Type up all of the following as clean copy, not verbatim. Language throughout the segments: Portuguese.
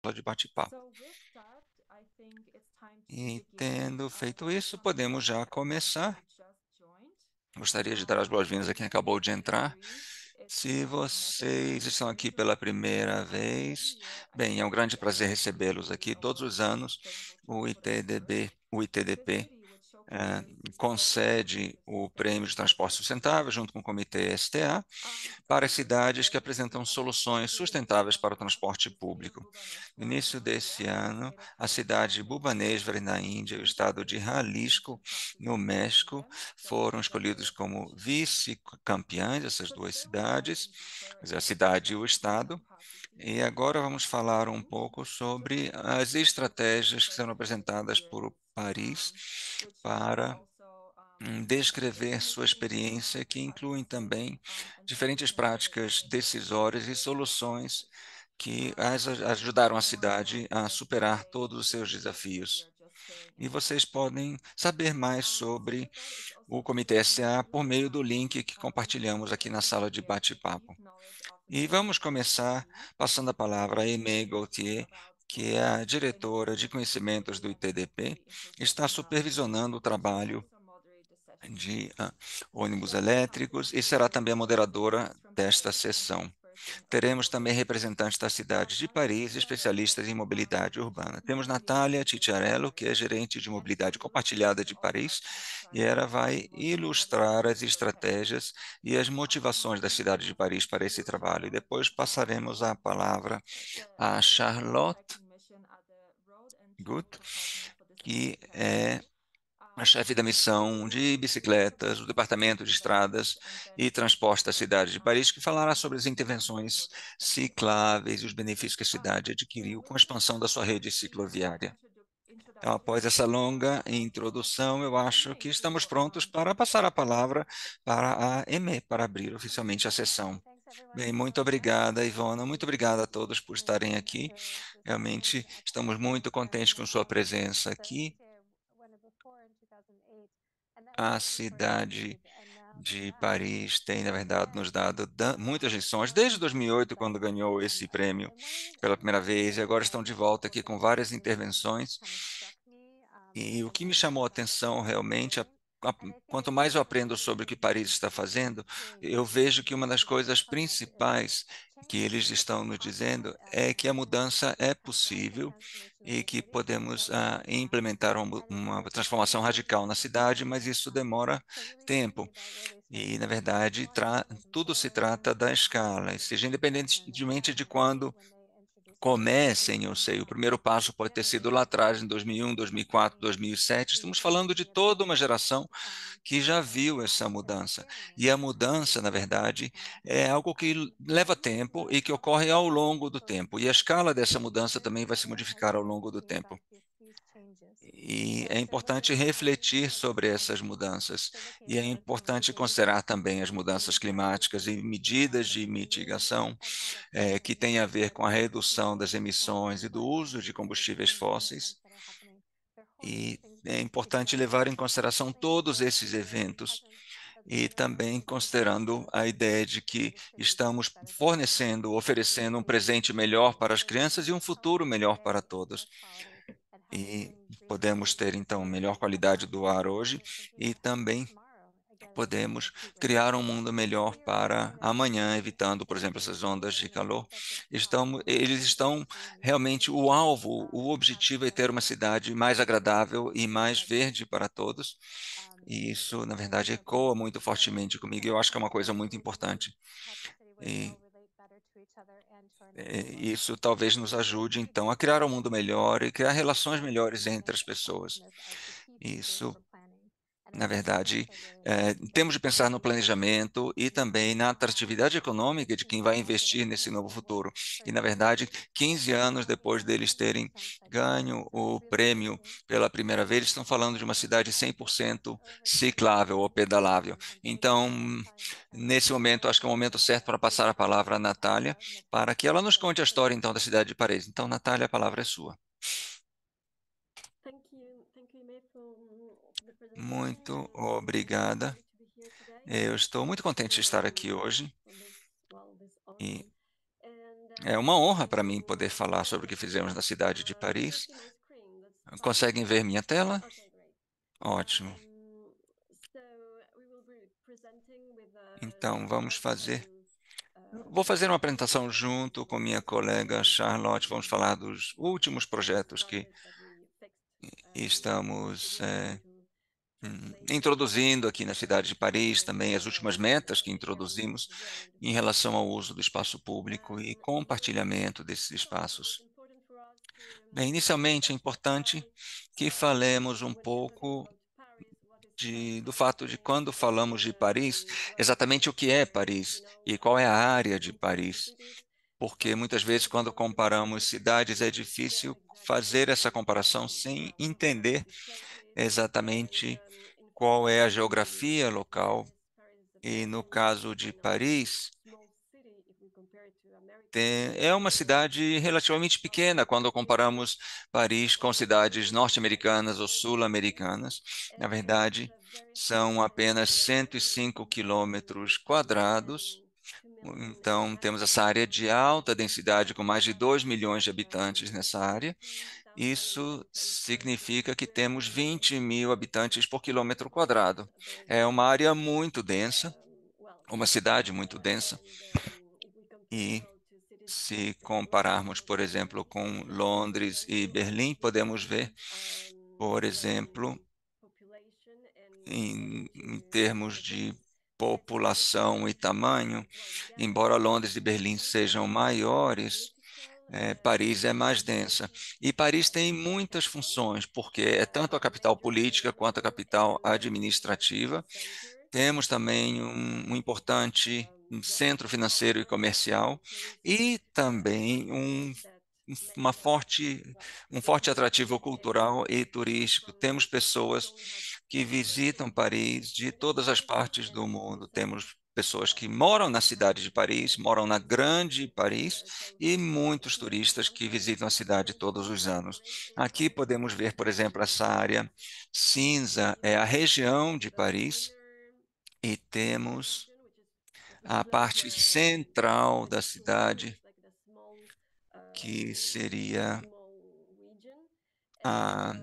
de bate-papo. E tendo feito isso, podemos já começar. Gostaria de dar as boas-vindas a quem acabou de entrar. Se vocês estão aqui pela primeira vez, bem, é um grande prazer recebê-los aqui. Todos os anos, o ITDP concede o Prêmio de Transporte Sustentável, junto com o Comitê STA, para as cidades que apresentam soluções sustentáveis para o transporte público. No início desse ano, a cidade de Bhubaneswar, na Índia, e o estado de Jalisco, no México, foram escolhidos como vice-campeãs, essas duas cidades, quer dizer, a cidade e o estado. E agora vamos falar um pouco sobre as estratégias que serão apresentadas por Paris para descrever sua experiência, que incluem também diferentes práticas decisórias e soluções que ajudaram a cidade a superar todos os seus desafios. E vocês podem saber mais sobre o Comitê SA por meio do link que compartilhamos aqui na sala de bate-papo. E vamos começar passando a palavra a Aimee Gauthier, que é a diretora de conhecimentos do ITDP, está supervisionando o trabalho de ônibus elétricos e será também a moderadora desta sessão. Teremos também representantes da cidade de Paris, especialistas em mobilidade urbana. Temos Natália Ticciarello, que é gerente de mobilidade compartilhada de Paris, e ela vai ilustrar as estratégias e as motivações da cidade de Paris para esse trabalho. E depois passaremos a palavra a Charlotte Gut, que é a chefe da missão de bicicletas do Departamento de Estradas e Transporte da cidade de Paris, que falará sobre as intervenções cicláveis e os benefícios que a cidade adquiriu com a expansão da sua rede cicloviária. Então, após essa longa introdução, eu acho que estamos prontos para passar a palavra para a EME, para abrir oficialmente a sessão. Bem, muito obrigada, Ivona. Muito obrigada a todos por estarem aqui. Realmente estamos muito contentes com sua presença aqui. A cidade de Paris tem, na verdade, nos dado muitas lições, desde 2008, quando ganhou esse prêmio pela primeira vez, e agora estão de volta aqui com várias intervenções. E o que me chamou a atenção realmente, quanto mais eu aprendo sobre o que Paris está fazendo, eu vejo que uma das coisas principais que eles estão nos dizendo é que a mudança é possível e que podemos implementar uma transformação radical na cidade, mas isso demora tempo. E, na verdade, tudo se trata da escala, e seja independentemente de quando comecem, eu sei, o primeiro passo pode ter sido lá atrás, em 2001, 2004, 2007. Estamos falando de toda uma geração que já viu essa mudança. E a mudança, na verdade, é algo que leva tempo e que ocorre ao longo do tempo. E a escala dessa mudança também vai se modificar ao longo do tempo. E é importante refletir sobre essas mudanças. E é importante considerar também as mudanças climáticas e medidas de mitigação que têm a ver com a redução das emissões e do uso de combustíveis fósseis. E é importante levar em consideração todos esses eventos e também considerando a ideia de que estamos fornecendo, oferecendo um presente melhor para as crianças e um futuro melhor para todos. E podemos ter, então, melhor qualidade do ar hoje e também podemos criar um mundo melhor para amanhã, evitando, por exemplo, essas ondas de calor. Eles estão realmente o alvo, o objetivo é ter uma cidade mais agradável e mais verde para todos. E isso, na verdade, ecoa muito fortemente comigo. E eu acho que é uma coisa muito importante. E isso talvez nos ajude, então, a criar um mundo melhor e criar relações melhores entre as pessoas. Isso, na verdade, temos de pensar no planejamento e também na atratividade econômica de quem vai investir nesse novo futuro. E, na verdade, 15 anos depois deles terem ganho o prêmio pela primeira vez, eles estão falando de uma cidade 100% ciclável ou pedalável. Então, nesse momento, acho que é o momento certo para passar a palavra à Natália, para que ela nos conte a história, então, da cidade de Paris. Então, Natália, a palavra é sua. Muito obrigada. Eu estou muito contente de estar aqui hoje e É uma honra para mim poder falar sobre o que fizemos na cidade de Paris. Conseguem ver minha tela? Ótimo. Então, vamos fazer. Vou fazer uma apresentação junto com minha colega Charlotte. Vamos falar dos últimos projetos que estamos introduzindo aqui na cidade de Paris, também as últimas metas que introduzimos em relação ao uso do espaço público e compartilhamento desses espaços. Bem, inicialmente é importante que falemos um pouco do fato de quando falamos de Paris, exatamente o que é Paris e qual é a área de Paris. Porque muitas vezes, quando comparamos cidades, é difícil fazer essa comparação sem entender exatamente qual é a geografia local. E no caso de Paris, é uma cidade relativamente pequena quando comparamos Paris com cidades norte-americanas ou sul-americanas. Na verdade, são apenas 105 quilômetros quadrados. Então, temos essa área de alta densidade, com mais de 2 milhões de habitantes nessa área. Isso significa que temos 20 mil habitantes por quilômetro quadrado. É uma área muito densa, uma cidade muito densa. E se compararmos, por exemplo, com Londres e Berlim, podemos ver, por exemplo, em termos de população e tamanho, embora Londres e Berlim sejam maiores, Paris é mais densa. E Paris tem muitas funções, porque é tanto a capital política quanto a capital administrativa. Temos também um importante centro financeiro e comercial e também um forte atrativo cultural e turístico. Temos pessoas que visitam Paris de todas as partes do mundo. Temos pessoas que moram na cidade de Paris, moram na grande Paris, e muitos turistas que visitam a cidade todos os anos. Aqui podemos ver, por exemplo, essa área cinza é a região de Paris, e temos a parte central da cidade, que seria a,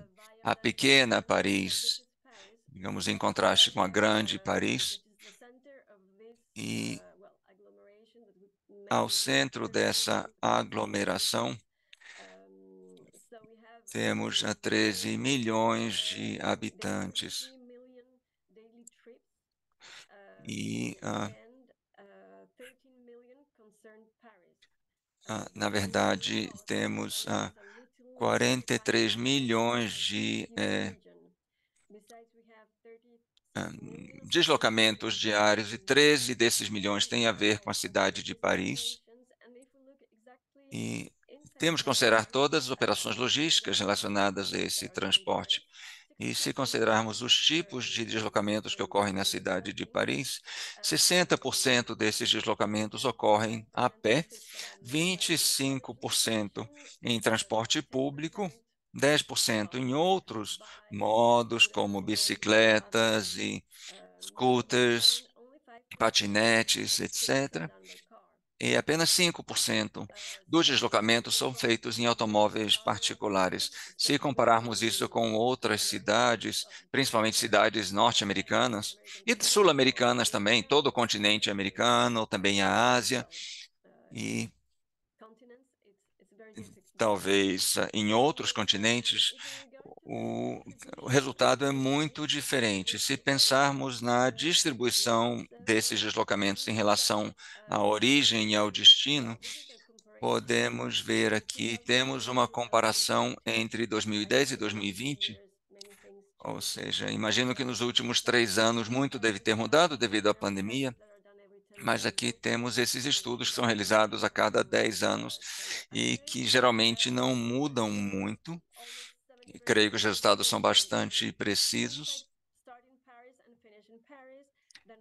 a pequena Paris, digamos, em contraste com a grande Paris. E ao centro dessa aglomeração temos 13 milhões de habitantes. E, na verdade, temos 43 milhões de ah, deslocamentos diários, e 13 desses milhões têm a ver com a cidade de Paris. E temos que considerar todas as operações logísticas relacionadas a esse transporte. E se considerarmos os tipos de deslocamentos que ocorrem na cidade de Paris, 60% desses deslocamentos ocorrem a pé, 25% em transporte público, 10% em outros modos, como bicicletas e scooters, patinetes, etc. E apenas 5% dos deslocamentos são feitos em automóveis particulares. Se compararmos isso com outras cidades, principalmente cidades norte-americanas e sul-americanas também, todo o continente americano, também a Ásia, e talvez em outros continentes, o, o resultado é muito diferente. Se pensarmos na distribuição desses deslocamentos em relação à origem e ao destino, podemos ver aqui, temos uma comparação entre 2010 e 2020, ou seja, imagino que nos últimos 3 anos muito deve ter mudado devido à pandemia, mas aqui temos esses estudos que são realizados a cada 10 anos e que geralmente não mudam muito. E creio que os resultados são bastante precisos.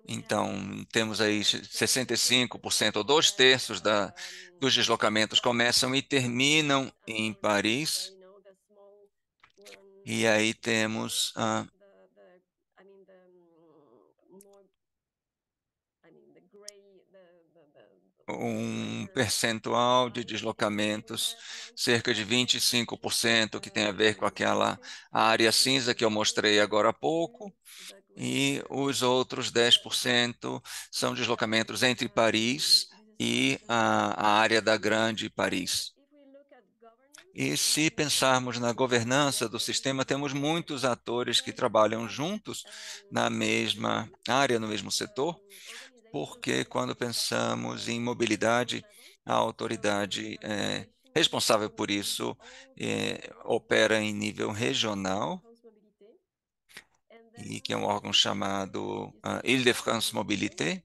Então, temos aí 65% ou 2/3 dos deslocamentos começam e terminam em Paris. E aí temos um percentual de deslocamentos, cerca de 25%, que tem a ver com aquela área cinza que eu mostrei agora há pouco, e os outros 10% são deslocamentos entre Paris e a área da Grande Paris. E se pensarmos na governança do sistema, temos muitos atores que trabalham juntos na mesma área, no mesmo setor, porque quando pensamos em mobilidade, a autoridade responsável por isso opera em nível regional, e que é um órgão chamado Île-de-France Mobilité.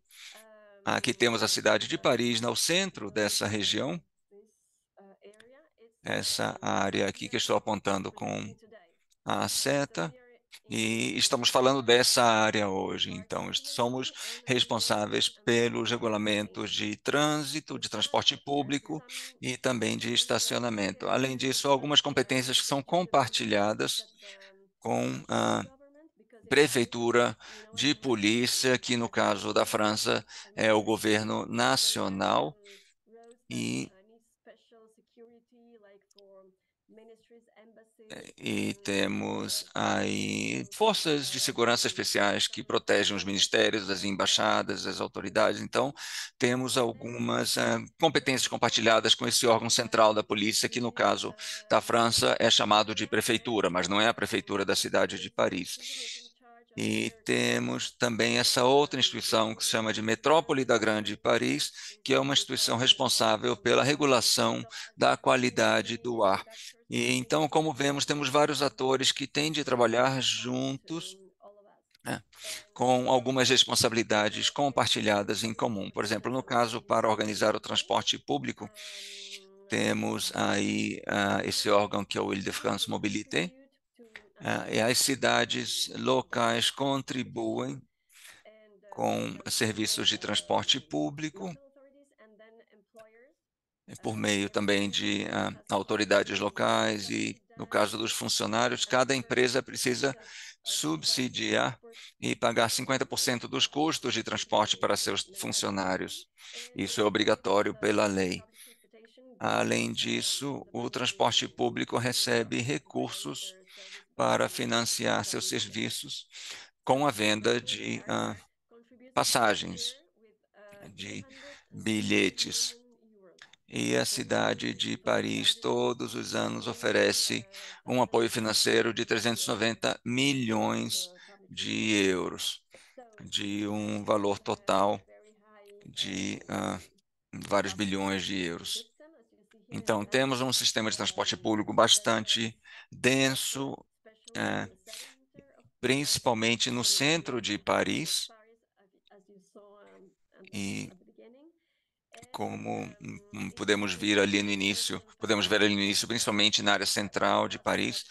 Aqui temos a cidade de Paris, no centro dessa região, essa área aqui que eu estou apontando com a seta, e estamos falando dessa área hoje. Então, somos responsáveis pelos regulamentos de trânsito, de transporte público e também de estacionamento. Além disso, algumas competências que são compartilhadas com a prefeitura de polícia, que no caso da França é o governo nacional, e E temos aí forças de segurança especiais que protegem os ministérios, as embaixadas, as autoridades. Então, temos algumas competências compartilhadas com esse órgão central da polícia, que no caso da França é chamado de prefeitura, mas não é a prefeitura da cidade de Paris. E temos também essa outra instituição que se chama de Metrópole da Grande Paris, que é uma instituição responsável pela regulação da qualidade do ar. E então, como vemos, temos vários atores que têm de trabalhar juntos, né, com algumas responsabilidades compartilhadas em comum. Por exemplo, no caso, para organizar o transporte público, temos aí esse órgão que é o Île-de-France Mobilité, e as cidades locais contribuem com serviços de transporte público, por meio também de autoridades locais e, no caso dos funcionários, cada empresa precisa subsidiar e pagar 50% dos custos de transporte para seus funcionários. Isso é obrigatório pela lei. Além disso, o transporte público recebe recursos para financiar seus serviços com a venda de passagens, de bilhetes. E a cidade de Paris, todos os anos, oferece um apoio financeiro de 390 milhões de euros, de um valor total de vários bilhões de euros. Então, temos um sistema de transporte público bastante denso, eh, principalmente no centro de Paris, e como podemos ver ali no início, principalmente na área central de Paris,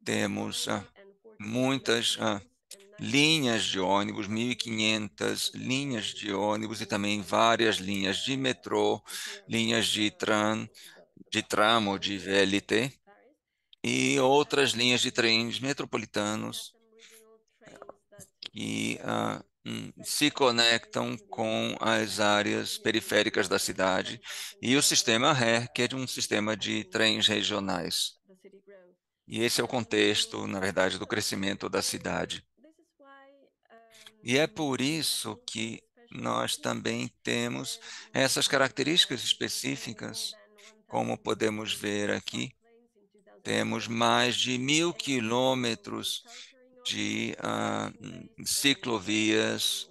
temos muitas linhas de ônibus, 1.500 linhas de ônibus e também várias linhas de metrô, linhas de tram ou de VLT e outras linhas de trens metropolitanos que se conectam com as áreas periféricas da cidade, e o sistema RER, que é de um sistema de trens regionais. E esse é o contexto, na verdade, do crescimento da cidade. E é por isso que nós também temos essas características específicas, como podemos ver aqui. Temos mais de 1.000 quilômetros de ciclovias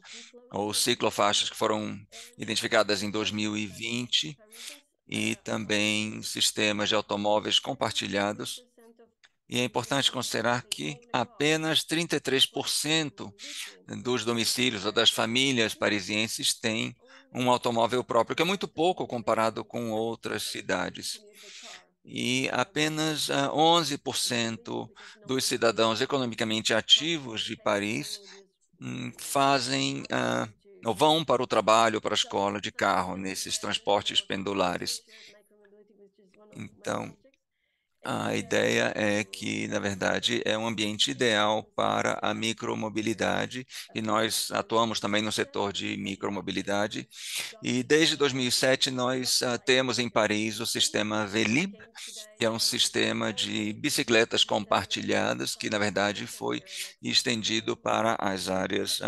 ou ciclofaixas que foram identificadas em 2020, e também sistemas de automóveis compartilhados. E é importante considerar que apenas 33% dos domicílios ou das famílias parisienses têm um automóvel próprio, que é muito pouco comparado com outras cidades. E apenas 11% dos cidadãos economicamente ativos de Paris fazem ou vão para o trabalho, para a escola de carro, nesses transportes pendulares. Então, A ideia é que, na verdade, é um ambiente ideal para a micromobilidade e nós atuamos também no setor de micromobilidade. E desde 2007 nós temos em Paris o sistema Velib, que é um sistema de bicicletas compartilhadas, que na verdade foi estendido para as áreas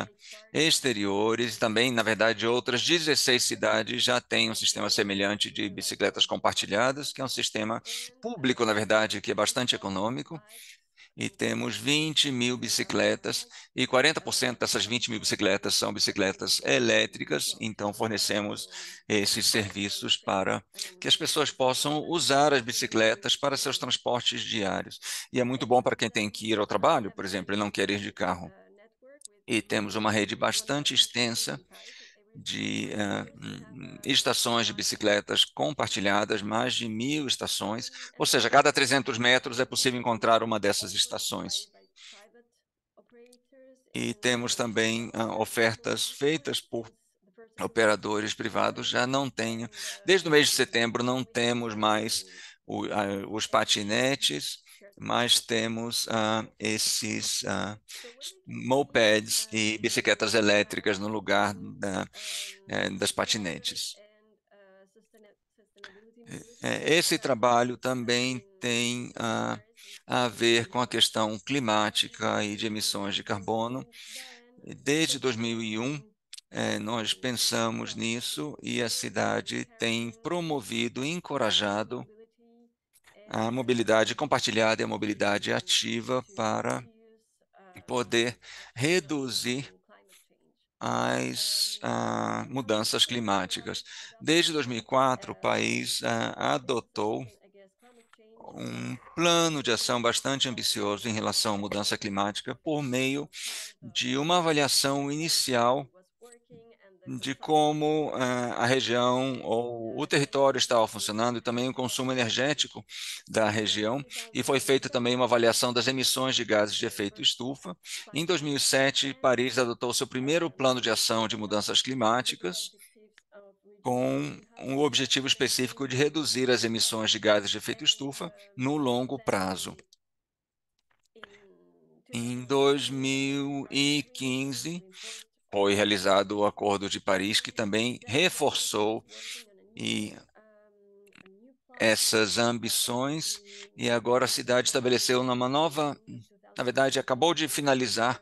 exteriores. Também, na verdade, outras 16 cidades já têm um sistema semelhante de bicicletas compartilhadas, que é um sistema público, na verdade, que é bastante econômico e temos 20.000 bicicletas, e 40% dessas 20.000 bicicletas são bicicletas elétricas, então fornecemos esses serviços para que as pessoas possam usar as bicicletas para seus transportes diários. E é muito bom para quem tem que ir ao trabalho, por exemplo, e não quer ir de carro. E temos uma rede bastante extensa de estações de bicicletas compartilhadas, mais de 1.000 estações, ou seja, a cada 300 metros é possível encontrar uma dessas estações. E temos também ofertas feitas por operadores privados. Já não tenho, desde o mês de setembro, não temos mais os patinetes, mas temos esses mopeds e bicicletas elétricas no lugar das patinetes. Esse trabalho também tem a ver com a questão climática e de emissões de carbono. Desde 2001, nós pensamos nisso e a cidade tem promovido e encorajado a mobilidade compartilhada e a mobilidade ativa para poder reduzir as mudanças climáticas. Desde 2004, o país adotou um plano de ação bastante ambicioso em relação à mudança climática por meio de uma avaliação inicial de como a região ou o território estava funcionando e também o consumo energético da região. E foi feita também uma avaliação das emissões de gases de efeito estufa. Em 2007, Paris adotou seu primeiro plano de ação de mudanças climáticas, com um objetivo específico de reduzir as emissões de gases de efeito estufa no longo prazo. Em 2015, foi realizado o Acordo de Paris, que também reforçou e essas ambições, e agora a cidade estabeleceu uma nova, na verdade, acabou de finalizar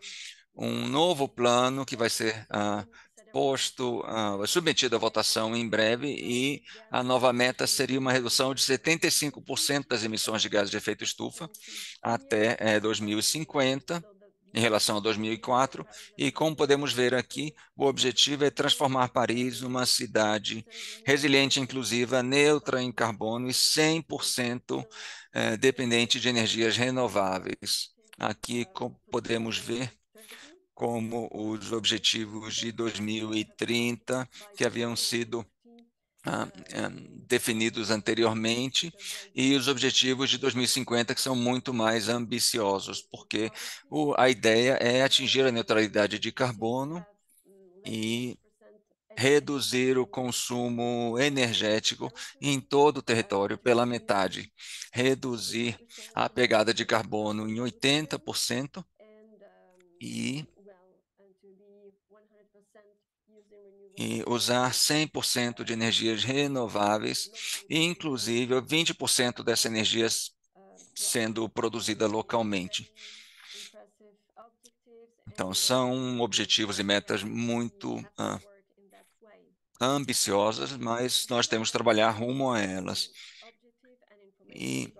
um novo plano que vai ser submetido à votação em breve, e a nova meta seria uma redução de 75% das emissões de gases de efeito estufa até 2050, em relação a 2004, e como podemos ver aqui, o objetivo é transformar Paris numa cidade resiliente, inclusiva, neutra em carbono e 100% dependente de energias renováveis. Aqui podemos ver como os objetivos de 2030, que haviam sido definidos anteriormente, e os objetivos de 2050, que são muito mais ambiciosos, porque a ideia é atingir a neutralidade de carbono e reduzir o consumo energético em todo o território pela metade, reduzir a pegada de carbono em 80% e usar 100% de energias renováveis, e inclusive 20% dessa energia sendo produzida localmente. Então, são objetivos e metas muito ambiciosas, mas nós temos que trabalhar rumo a elas. E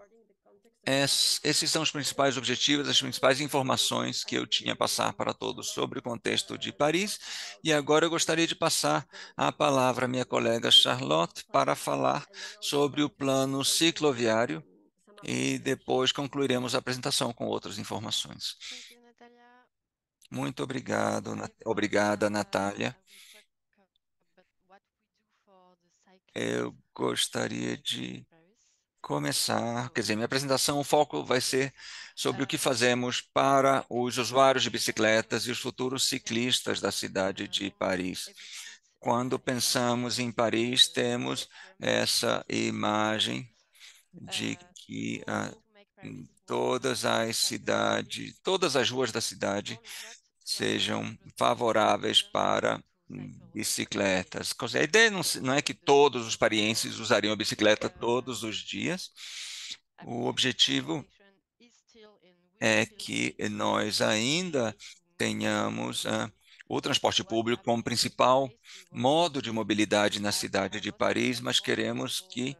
esses são os principais objetivos, as principais informações que eu tinha a passar para todos sobre o contexto de Paris. E agora eu gostaria de passar a palavra à minha colega Charlotte para falar sobre o plano cicloviário e depois concluiremos a apresentação com outras informações. Thank you, Natalia. Muito obrigado, I think obrigada, Natália. I will talk about what we do for the cyclists Eu gostaria de in Paris. começar, quer So, dizer, minha apresentação, o foco vai ser sobre o que um, fazemos para os usuários de bicicletas e os futuros ciclistas da cidade de uh, Paris. every street Quando in pensamos em Paris Paris, is temos permanently essa cleaned imagem de que to todas as cidades, todas as ruas da cidade sejam favoráveis para bicicletas. A ideia não é que todos os parienses usariam a bicicleta todos os dias. O objetivo é que nós ainda tenhamos o transporte público como principal modo de mobilidade na cidade de Paris, mas queremos que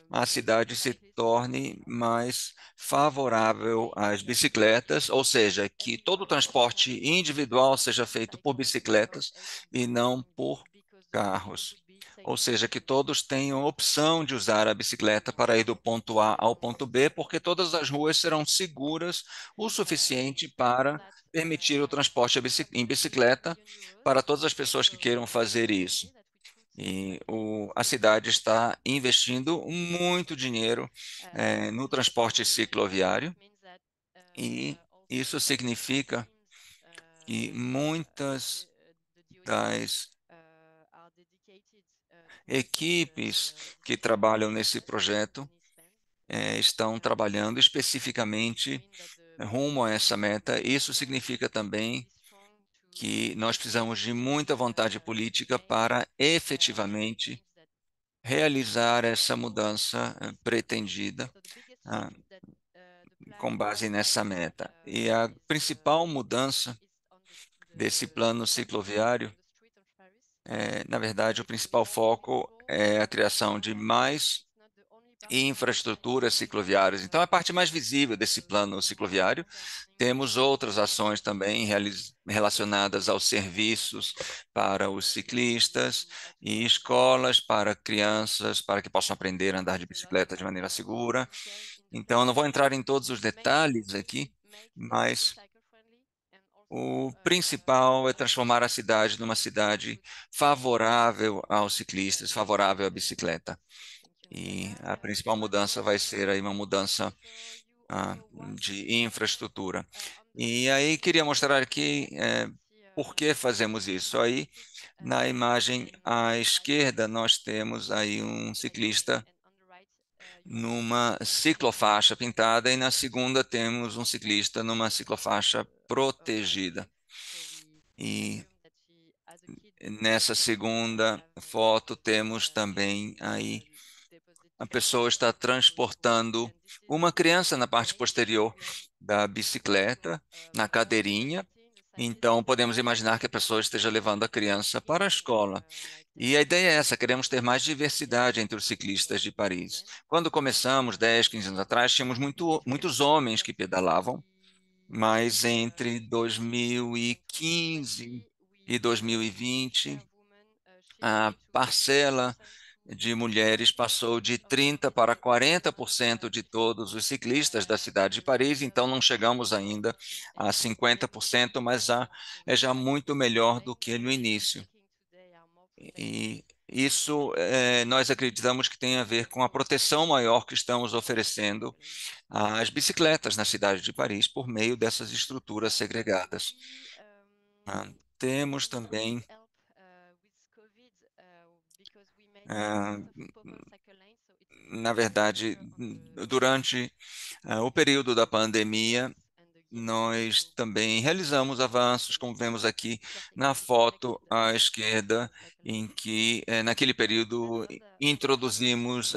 a cidade se torne mais favorável às bicicletas, ou seja, que todo o transporte individual seja feito por bicicletas e não por carros. Ou seja, que todos tenham opção de usar a bicicleta para ir do ponto A ao ponto B, porque todas as ruas serão seguras o suficiente para permitir o transporte em bicicleta para todas as pessoas que queiram fazer isso. E a cidade está investindo muito dinheiro no transporte cicloviário, e isso significa que muitas das equipes que trabalham nesse projeto estão trabalhando especificamente rumo a essa meta. Isso significa também que nós precisamos de muita vontade política para efetivamente realizar essa mudança pretendida ah, com base nessa meta. E a principal mudança desse plano cicloviário, na verdade, o principal foco é a criação de mais infraestruturas cicloviárias. Então, é a parte mais visível desse plano cicloviário. Temos outras ações também relacionadas aos serviços para os ciclistas e escolas para crianças, para que possam aprender a andar de bicicleta de maneira segura. Então, eu não vou entrar em todos os detalhes aqui, mas o principal é transformar a cidade numa cidade favorável aos ciclistas, favorável à bicicleta. E a principal mudança vai ser aí uma mudança ah, de infraestrutura. E aí queria mostrar aqui por que fazemos isso. Aí na imagem à esquerda nós temos aí um ciclista numa ciclofaixa pintada e na segunda temos um ciclista numa ciclofaixa protegida. E nessa segunda foto temos também aí a pessoa está transportando uma criança na parte posterior da bicicleta, na cadeirinha. Então, podemos imaginar que a pessoa esteja levando a criança para a escola. E a ideia é essa: queremos ter mais diversidade entre os ciclistas de Paris. Quando começamos, 10, 15 anos atrás, tínhamos muitos homens que pedalavam, mas entre 2015 e 2020, a parcela de mulheres passou de 30% para 40% de todos os ciclistas da cidade de Paris, então não chegamos ainda a 50%, mas é já muito melhor do que no início. E isso nós acreditamos que tem a ver com a proteção maior que estamos oferecendo às bicicletas na cidade de Paris por meio dessas estruturas segregadas. Temos também ah, na verdade, durante o período da pandemia, nós também realizamos avanços, como vemos aqui na foto à esquerda, em que, naquele período, introduzimos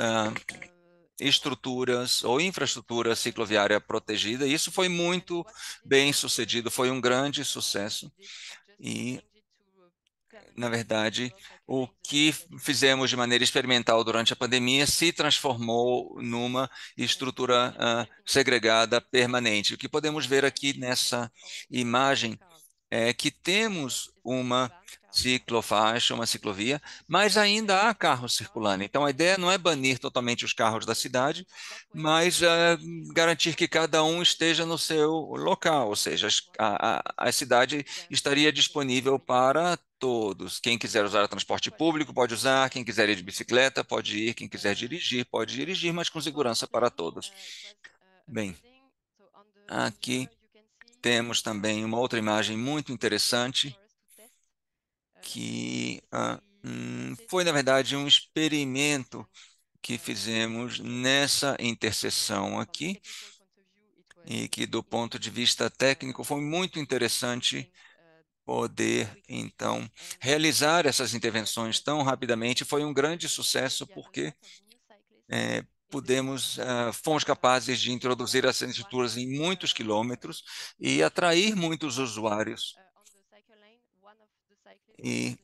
estruturas ou infraestrutura cicloviária protegida. E isso foi muito bem sucedido, foi um grande sucesso. E na verdade, o que fizemos de maneira experimental durante a pandemia se transformou numa estrutura segregada permanente. O que podemos ver aqui nessa imagem é que temos uma ciclofaixa, uma ciclovia, mas ainda há carros circulando. Então, a ideia não é banir totalmente os carros da cidade, mas garantir que cada um esteja no seu local, ou seja, a cidade estaria disponível para todos. Quem quiser usar o transporte público pode usar, quem quiser ir de bicicleta pode ir, quem quiser dirigir pode dirigir, mas com segurança para todos. Bem, aqui temos também uma outra imagem muito interessante que foi, na verdade, um experimento que fizemos nessa interseção aqui. e que, do ponto de vista técnico, foi muito interessante poder, então, realizar essas intervenções tão rapidamente. Foi um grande sucesso porque fomos capazes de introduzir essas estruturas em muitos quilômetros e atrair muitos usuários. E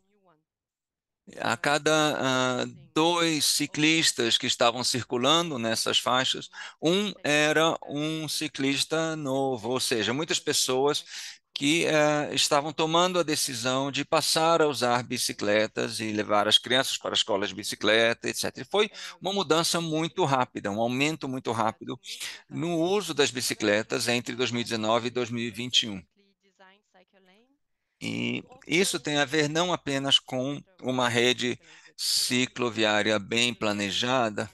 a cada dois ciclistas que estavam circulando nessas faixas, um era um ciclista novo, ou seja, muitas pessoas que estavam tomando a decisão de passar a usar bicicletas e levar as crianças para a escola de bicicleta, etc. E foi uma mudança muito rápida, um aumento muito rápido no uso das bicicletas entre 2019 e 2021. E isso tem a ver não apenas com uma rede cicloviária bem planejada,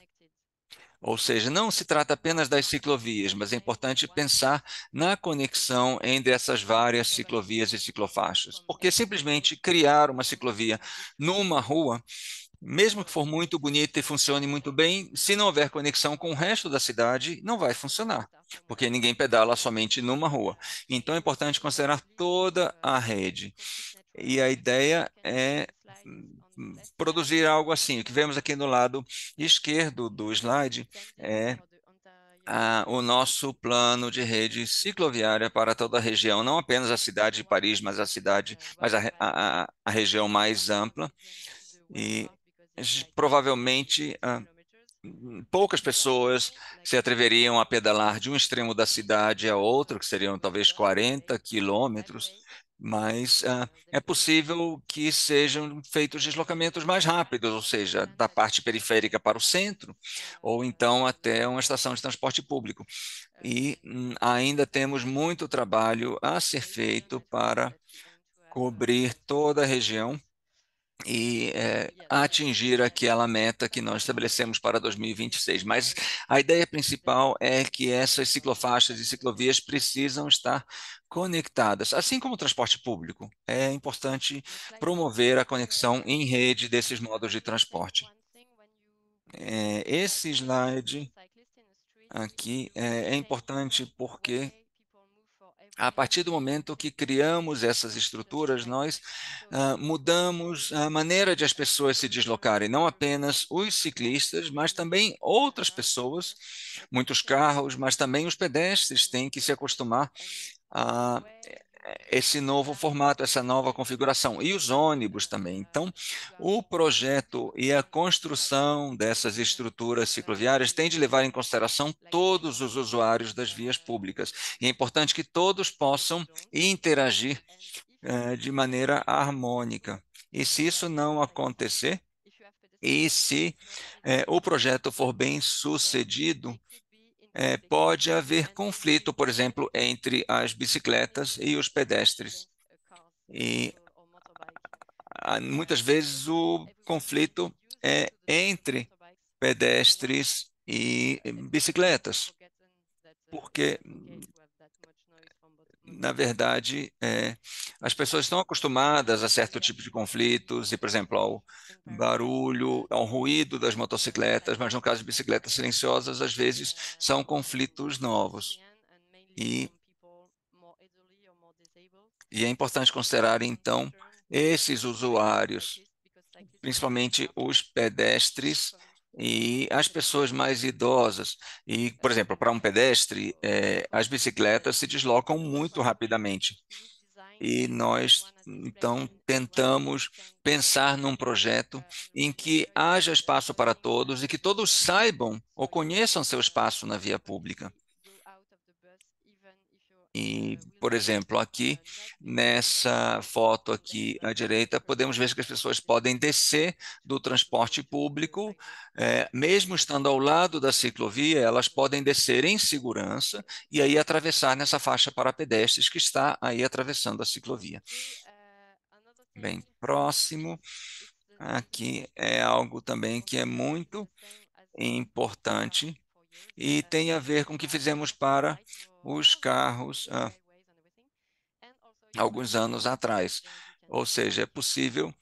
ou seja, não se trata apenas das ciclovias, mas é importante pensar na conexão entre essas várias ciclovias e ciclofaixas, porque simplesmente criar uma ciclovia numa rua, mesmo que for muito bonita e funcione muito bem, se não houver conexão com o resto da cidade, não vai funcionar, porque ninguém pedala somente numa rua. Então é importante considerar toda a rede. E a ideia é produzir algo assim. O que vemos aqui no lado esquerdo do slide é o nosso plano de rede cicloviária para toda a região, não apenas a cidade de Paris, mas a cidade, mas a região mais ampla. E provavelmente poucas pessoas se atreveriam a pedalar de um extremo da cidade a outro, que seriam talvez 40 quilômetros, mas é possível que sejam feitos deslocamentos mais rápidos, ou seja, da parte periférica para o centro, ou então até uma estação de transporte público. E ainda temos muito trabalho a ser feito para cobrir toda a região e atingir aquela meta que nós estabelecemos para 2026. Mas a ideia principal é que essas ciclofaixas e ciclovias precisam estar conectadas, assim como o transporte público. É importante promover a conexão em rede desses modos de transporte. Esse slide aqui é importante porque a partir do momento que criamos essas estruturas, nós mudamos a maneira de as pessoas se deslocarem, não apenas os ciclistas, mas também outras pessoas, muitos carros, mas também os pedestres têm que se acostumar a esse novo formato, essa nova configuração, e os ônibus também. Então, o projeto e a construção dessas estruturas cicloviárias tem de levar em consideração todos os usuários das vias públicas. E é importante que todos possam interagir de maneira harmônica. E se isso não acontecer, e se o projeto for bem sucedido, pode haver conflito, por exemplo, entre as bicicletas e os pedestres. E muitas vezes o conflito é entre pedestres e bicicletas, porque, na verdade, as pessoas estão acostumadas a certo tipo de conflitos, e, por exemplo, ao barulho, ao ruído das motocicletas, mas no caso de bicicletas silenciosas, às vezes são conflitos novos. E é importante considerar, então, esses usuários, principalmente os pedestres e as pessoas mais idosas. E, por exemplo, para um pedestre, as bicicletas se deslocam muito rapidamente. E nós, então, tentamos pensar num projeto em que haja espaço para todos e que todos saibam ou conheçam seu espaço na via pública. E, por exemplo, aqui nessa foto aqui à direita, podemos ver que as pessoas podem descer do transporte público, mesmo estando ao lado da ciclovia, elas podem descer em segurança e aí atravessar nessa faixa para pedestres que está aí atravessando a ciclovia. Bem, próximo, aqui é algo também que é muito importante e tem a ver com o que fizemos para os carros alguns anos atrás. Ou seja, é possível,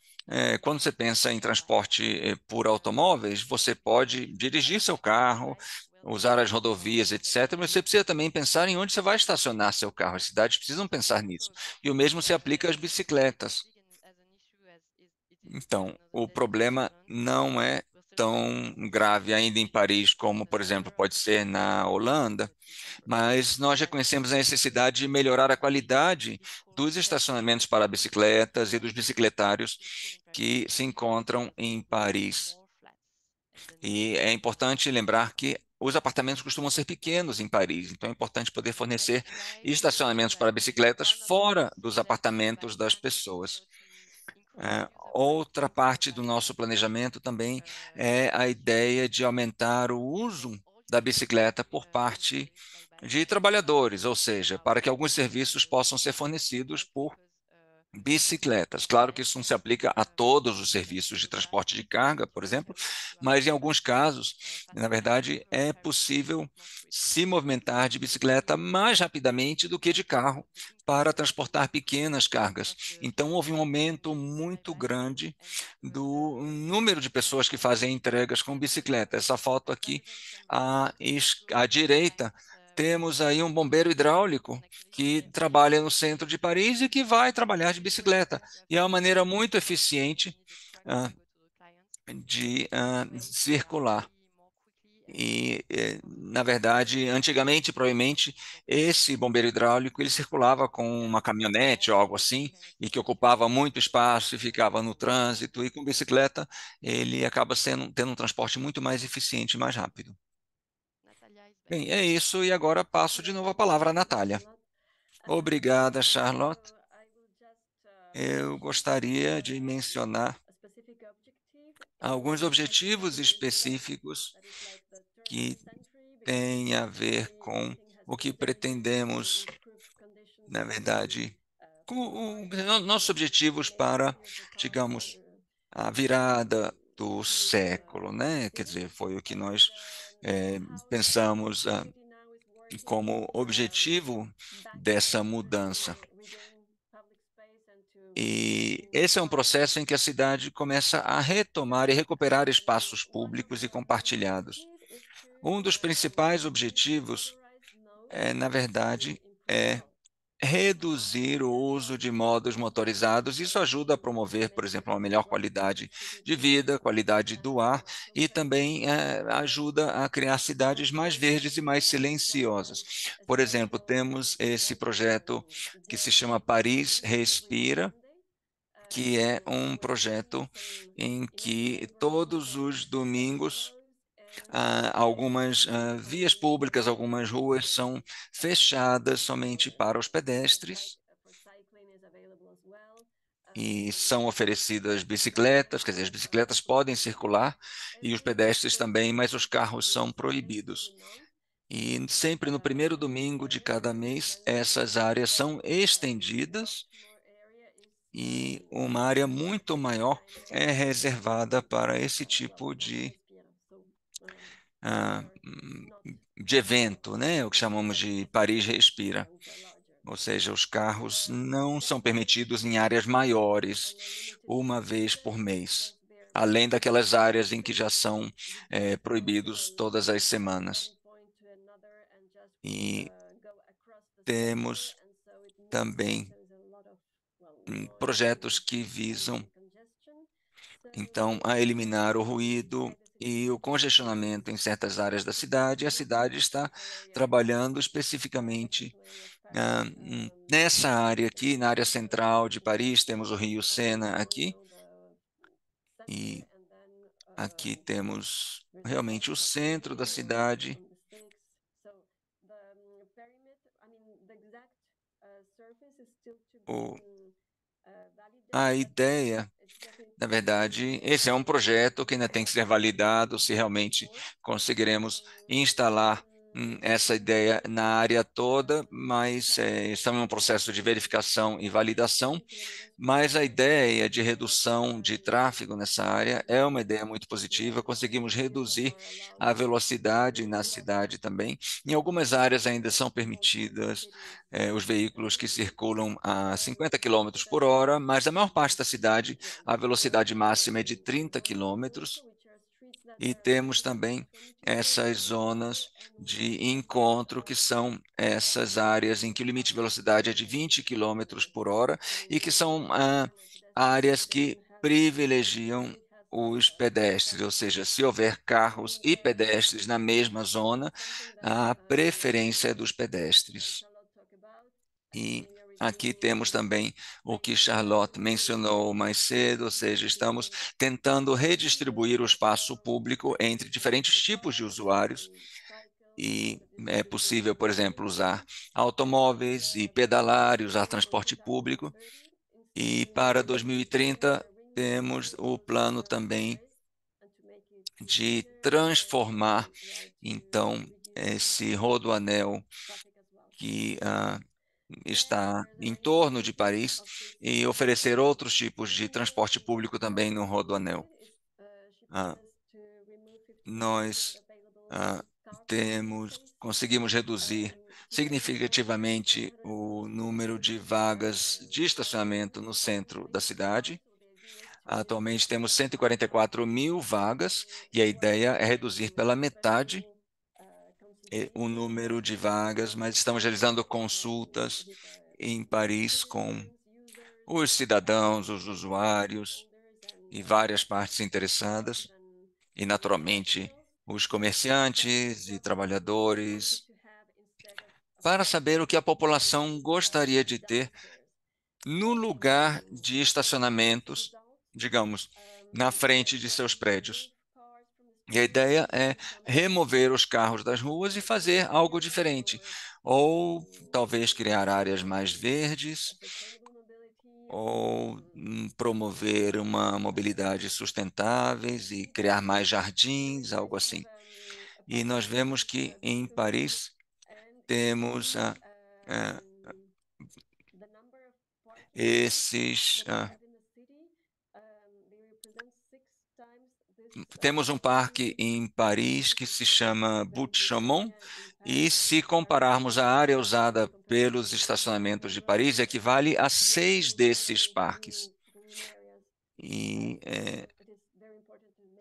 quando você pensa em transporte por automóveis, você pode dirigir seu carro usar as rodovias, etc., mas você precisa também pensar em onde você vai estacionar seu carro. As cidades precisam pensar Of nisso. course. E o mesmo se But aplica às it's not as bicicletas. big as an issue as it is in Então, another o problema destinations. não é We're still tão focusing grave ainda em Paris on como, the por exemplo, number of pode ser na Holanda, opportunities and mas nós reconhecemos a necessidade de melhorar a qualidade dos estacionamentos para bicicletas e dos bicicletários useful in Paris que se encontram because em we need Paris. more flats and then E é importante lembrar que os apartamentos costumam ser pequenos em Paris, então é importante poder fornecer that's why we believe estacionamentos para that bicicletas one of the fora most dos important things to apartamentos Paris das Smart City is pessoas. also to increase the use of bike Outra lanes in parte do Paris. nosso planejamento também é a Because ideia de aumentar o uso all da cities can bicicleta be por parte replaced by bike de lanes trabalhadores, ou seja, para que nowadays. alguns serviços possam ser It's fornecidos not por because bicicletas. bike Claro que isso não lanes se aplica a todos os can serviços de go fast, transporte de carga, por but exemplo, because you have mas em alguns casos, na faster and verdade, safer é carriage possível more streets. se movimentar de bicicleta mais rapidamente do que de carro para transportar pequenas cargas. Of the Então, houve um aumento usage by muito bike grande and do it's número de pessoas que also fazem entregas com bicicleta. Essa foto aqui relevant from the à direita, clients temos aí um bombeiro hidráulico and actually que trabalha no centro de Paris e que vai trabalhar de bicicleta. you have E é uma to maneira muito you eficiente need a truck to ah, go to the clients de and circular. maybe more quickly and E, more na verdade, antigamente, provavelmente, esse bombeiro hidráulico ele circulava com uma caminhonete ou algo this assim, kind of e que service ocupava because muito espaço e ficava no it's trânsito, e com bicicleta ele acaba tendo um transporte muito mais eficiente e mais rápido. Natalia is back. Bem, é isso, e agora passo de novo a palavra à Natália. Obrigada, Charlotte. Eu gostaria de mencionar alguns objetivos específicos que têm a ver com o que pretendemos, na verdade, com nossos objetivos para, digamos, a virada do século, né? Quer dizer, foi o que nós pensamos como objetivo dessa mudança. E esse é um processo em que a cidade começa a retomar e recuperar espaços públicos e compartilhados. Um dos principais objetivos na verdade, é reduzir o uso de modos motorizados. Isso ajuda a promover, por exemplo, uma melhor qualidade de vida, qualidade do ar e também ajuda a criar cidades mais verdes e mais silenciosas. Por exemplo, temos esse projeto que se chama Paris Respira, que é um projeto em que todos os domingos algumas vias públicas, algumas ruas são fechadas somente para os pedestres e são oferecidas bicicletas, quer dizer, as bicicletas podem circular e os pedestres também, mas os carros são proibidos. E sempre no primeiro domingo de cada mês, essas áreas são estendidas e uma área muito maior é reservada para esse tipo ah, de evento, né? O que chamamos de Paris Respira. Ou seja, os carros não são permitidos em áreas maiores, uma vez por mês, além daquelas áreas em que já são proibidos todas as semanas. E temos também projetos que visam então, a eliminar o ruído e o congestionamento em certas áreas da cidade, e a cidade está trabalhando especificamente nessa área aqui, na área central de Paris, temos o Rio Sena aqui, e aqui temos realmente o centro da cidade. O, a ideia Na verdade, esse é um projeto que ainda tem que ser validado se realmente conseguiremos instalar essa ideia na área toda, mas estamos em um processo de verificação e validação. Mas a ideia de redução de tráfego nessa área é uma ideia muito positiva. Conseguimos reduzir a velocidade na cidade também. Em algumas áreas ainda são permitidas os veículos que circulam a 50 quilômetros por hora, mas na maior parte da cidade a velocidade máxima é de 30 quilômetros E temos também essas zonas de encontro, que são essas áreas em que o limite de velocidade é de 20 quilômetros por hora e que são áreas que privilegiam os pedestres, ou seja, se houver carros e pedestres na mesma zona, a preferência é dos pedestres. E aqui temos também o que Charlotte mencionou mais cedo, ou seja, estamos tentando redistribuir o espaço público entre diferentes tipos de usuários e é possível, por exemplo, usar automóveis e pedalar e usar transporte público. E para 2030 temos o plano também de transformar, então, esse rodoanel que está em torno de Paris e oferecer outros tipos de transporte público também no Rodoanel. Ah, nós ah, conseguimos reduzir significativamente o número de vagas de estacionamento no centro da cidade. Atualmente temos 144 mil vagas e a ideia é reduzir pela metade o número de vagas, mas estamos realizando consultas em Paris com os cidadãos, os usuários e várias partes interessadas, e naturalmente os comerciantes e trabalhadores, para saber o que a população gostaria de ter no lugar de estacionamentos, digamos, na frente de seus prédios. E a ideia é remover os carros das ruas e fazer algo diferente, ou talvez criar áreas mais verdes ou promover uma mobilidade sustentáveis e criar mais jardins, algo assim. E nós vemos que em Paris temos esses. Temos um parque em Paris que se chama Buttes-Chaumont, e se compararmos a área usada pelos estacionamentos de Paris, equivale a 6 desses parques. E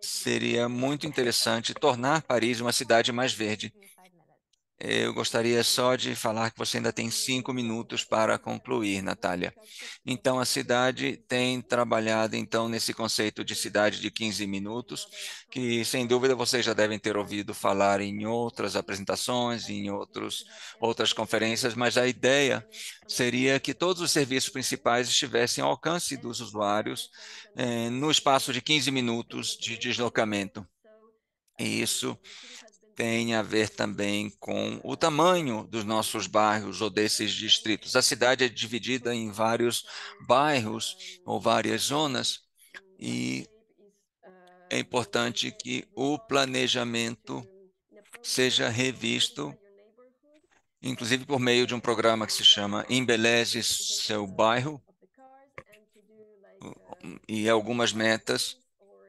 seria muito interessante tornar Paris uma cidade mais verde. Eu gostaria só de falar que você ainda tem 5 minutos para concluir, Natália. Então, a cidade tem trabalhado então nesse conceito de cidade de 15 minutos, que sem dúvida vocês já devem ter ouvido falar em outras apresentações, em outras conferências, mas a ideia seria que todos os serviços principais estivessem ao alcance dos usuários, no espaço de 15 minutos de deslocamento. E isso tem a ver também com o tamanho dos nossos bairros ou desses distritos. A cidade é dividida em vários bairros ou várias zonas, e é importante que o planejamento seja revisto, inclusive por meio de um programa que se chama Embeleze Seu Bairro, e algumas metas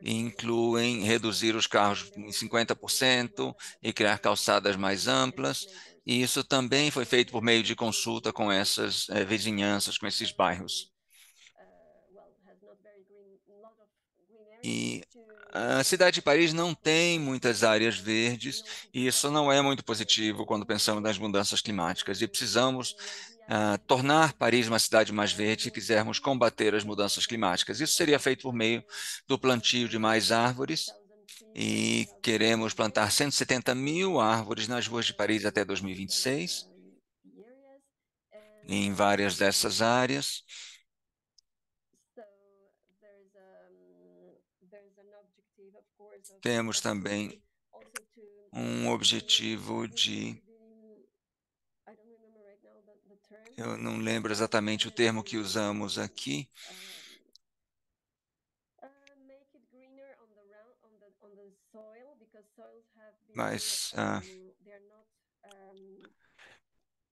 incluem reduzir os carros em 50% e criar calçadas mais amplas. E isso também foi feito por meio de consulta com essas vizinhanças, com esses bairros. E a cidade de Paris não tem muitas áreas verdes, e isso não é muito positivo quando pensamos nas mudanças climáticas. E precisamos tornar Paris uma cidade mais verde se quisermos combater as mudanças climáticas. Isso seria feito por meio do plantio de mais árvores, e queremos plantar 170 mil árvores nas ruas de Paris até 2026, em várias dessas áreas. Temos também um objetivo de, eu não lembro exatamente o termo que usamos aqui, mas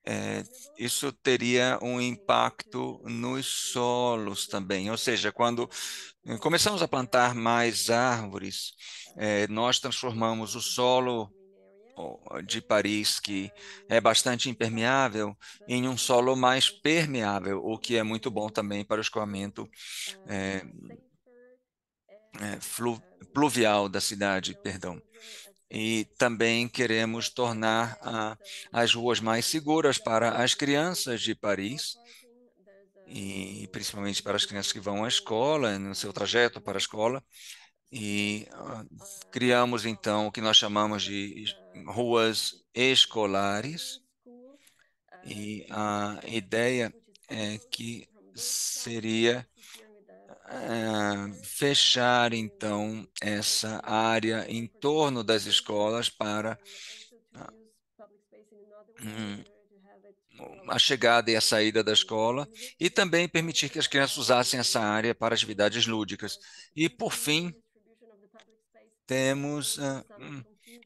é, isso teria um impacto nos solos também. Ou seja, quando começamos a plantar mais árvores, nós transformamos o solo de Paris, que é bastante impermeável, em um solo mais permeável, o que é muito bom também para o escoamento pluvial da cidade, perdão. E também queremos tornar as ruas mais seguras para as crianças de Paris, e principalmente para as crianças que vão à escola, no seu trajeto para a escola. E criamos então o que nós chamamos de ruas escolares, e a ideia é que seria fechar então essa área em torno das escolas para ah, hum, a chegada e a saída da escola, e também permitir que as crianças usassem essa área para atividades lúdicas. E, por fim, temos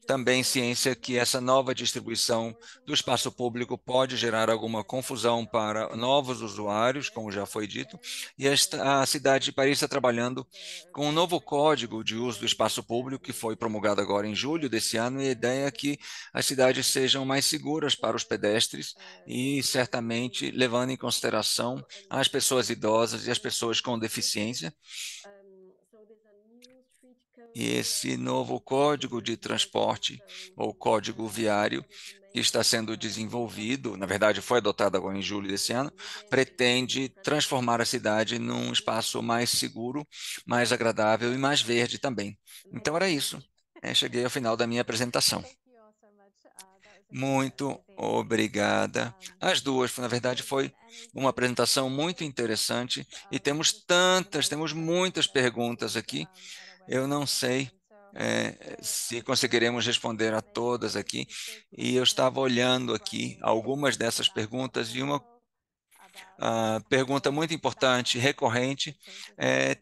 também ciência que essa nova distribuição do espaço público pode gerar alguma confusão para novos usuários, como já foi dito, e a cidade de Paris está trabalhando com um novo código de uso do espaço público que foi promulgado agora em julho desse ano, e a ideia é que as cidades sejam mais seguras para os pedestres e certamente levando em consideração as pessoas idosas e as pessoas com deficiência. E esse novo código de transporte, ou código viário, que está sendo desenvolvido, na verdade foi adotado agora em julho desse ano, pretende transformar a cidade num espaço mais seguro, mais agradável e mais verde também. Então era isso. Cheguei ao final da minha apresentação. Thank you all so much. That was Muito amazing. obrigada. As duas, na verdade, Is there foi uma anything apresentação muito specific interessante e temos muitas perguntas aqui. at our Eu não website? sei, And so se conseguiremos responder a todas aqui. E eu estava olhando aqui algumas dessas perguntas, e uma pergunta muito importante, recorrente,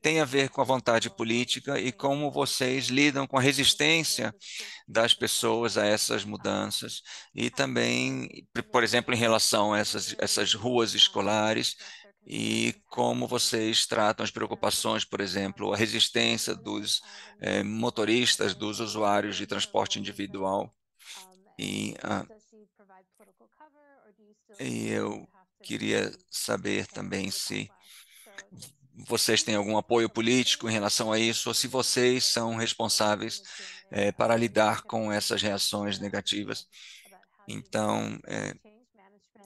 tem a ver com a vontade política e como vocês lidam com a resistência das pessoas a essas mudanças, e também, por exemplo, em relação a essas ruas escolares, e como vocês tratam as preocupações, por exemplo, a resistência dos motoristas, dos usuários de transporte individual. E, e eu queria saber também se vocês têm algum apoio político em relação a isso, ou se vocês são responsáveis para lidar com essas reações negativas. Então,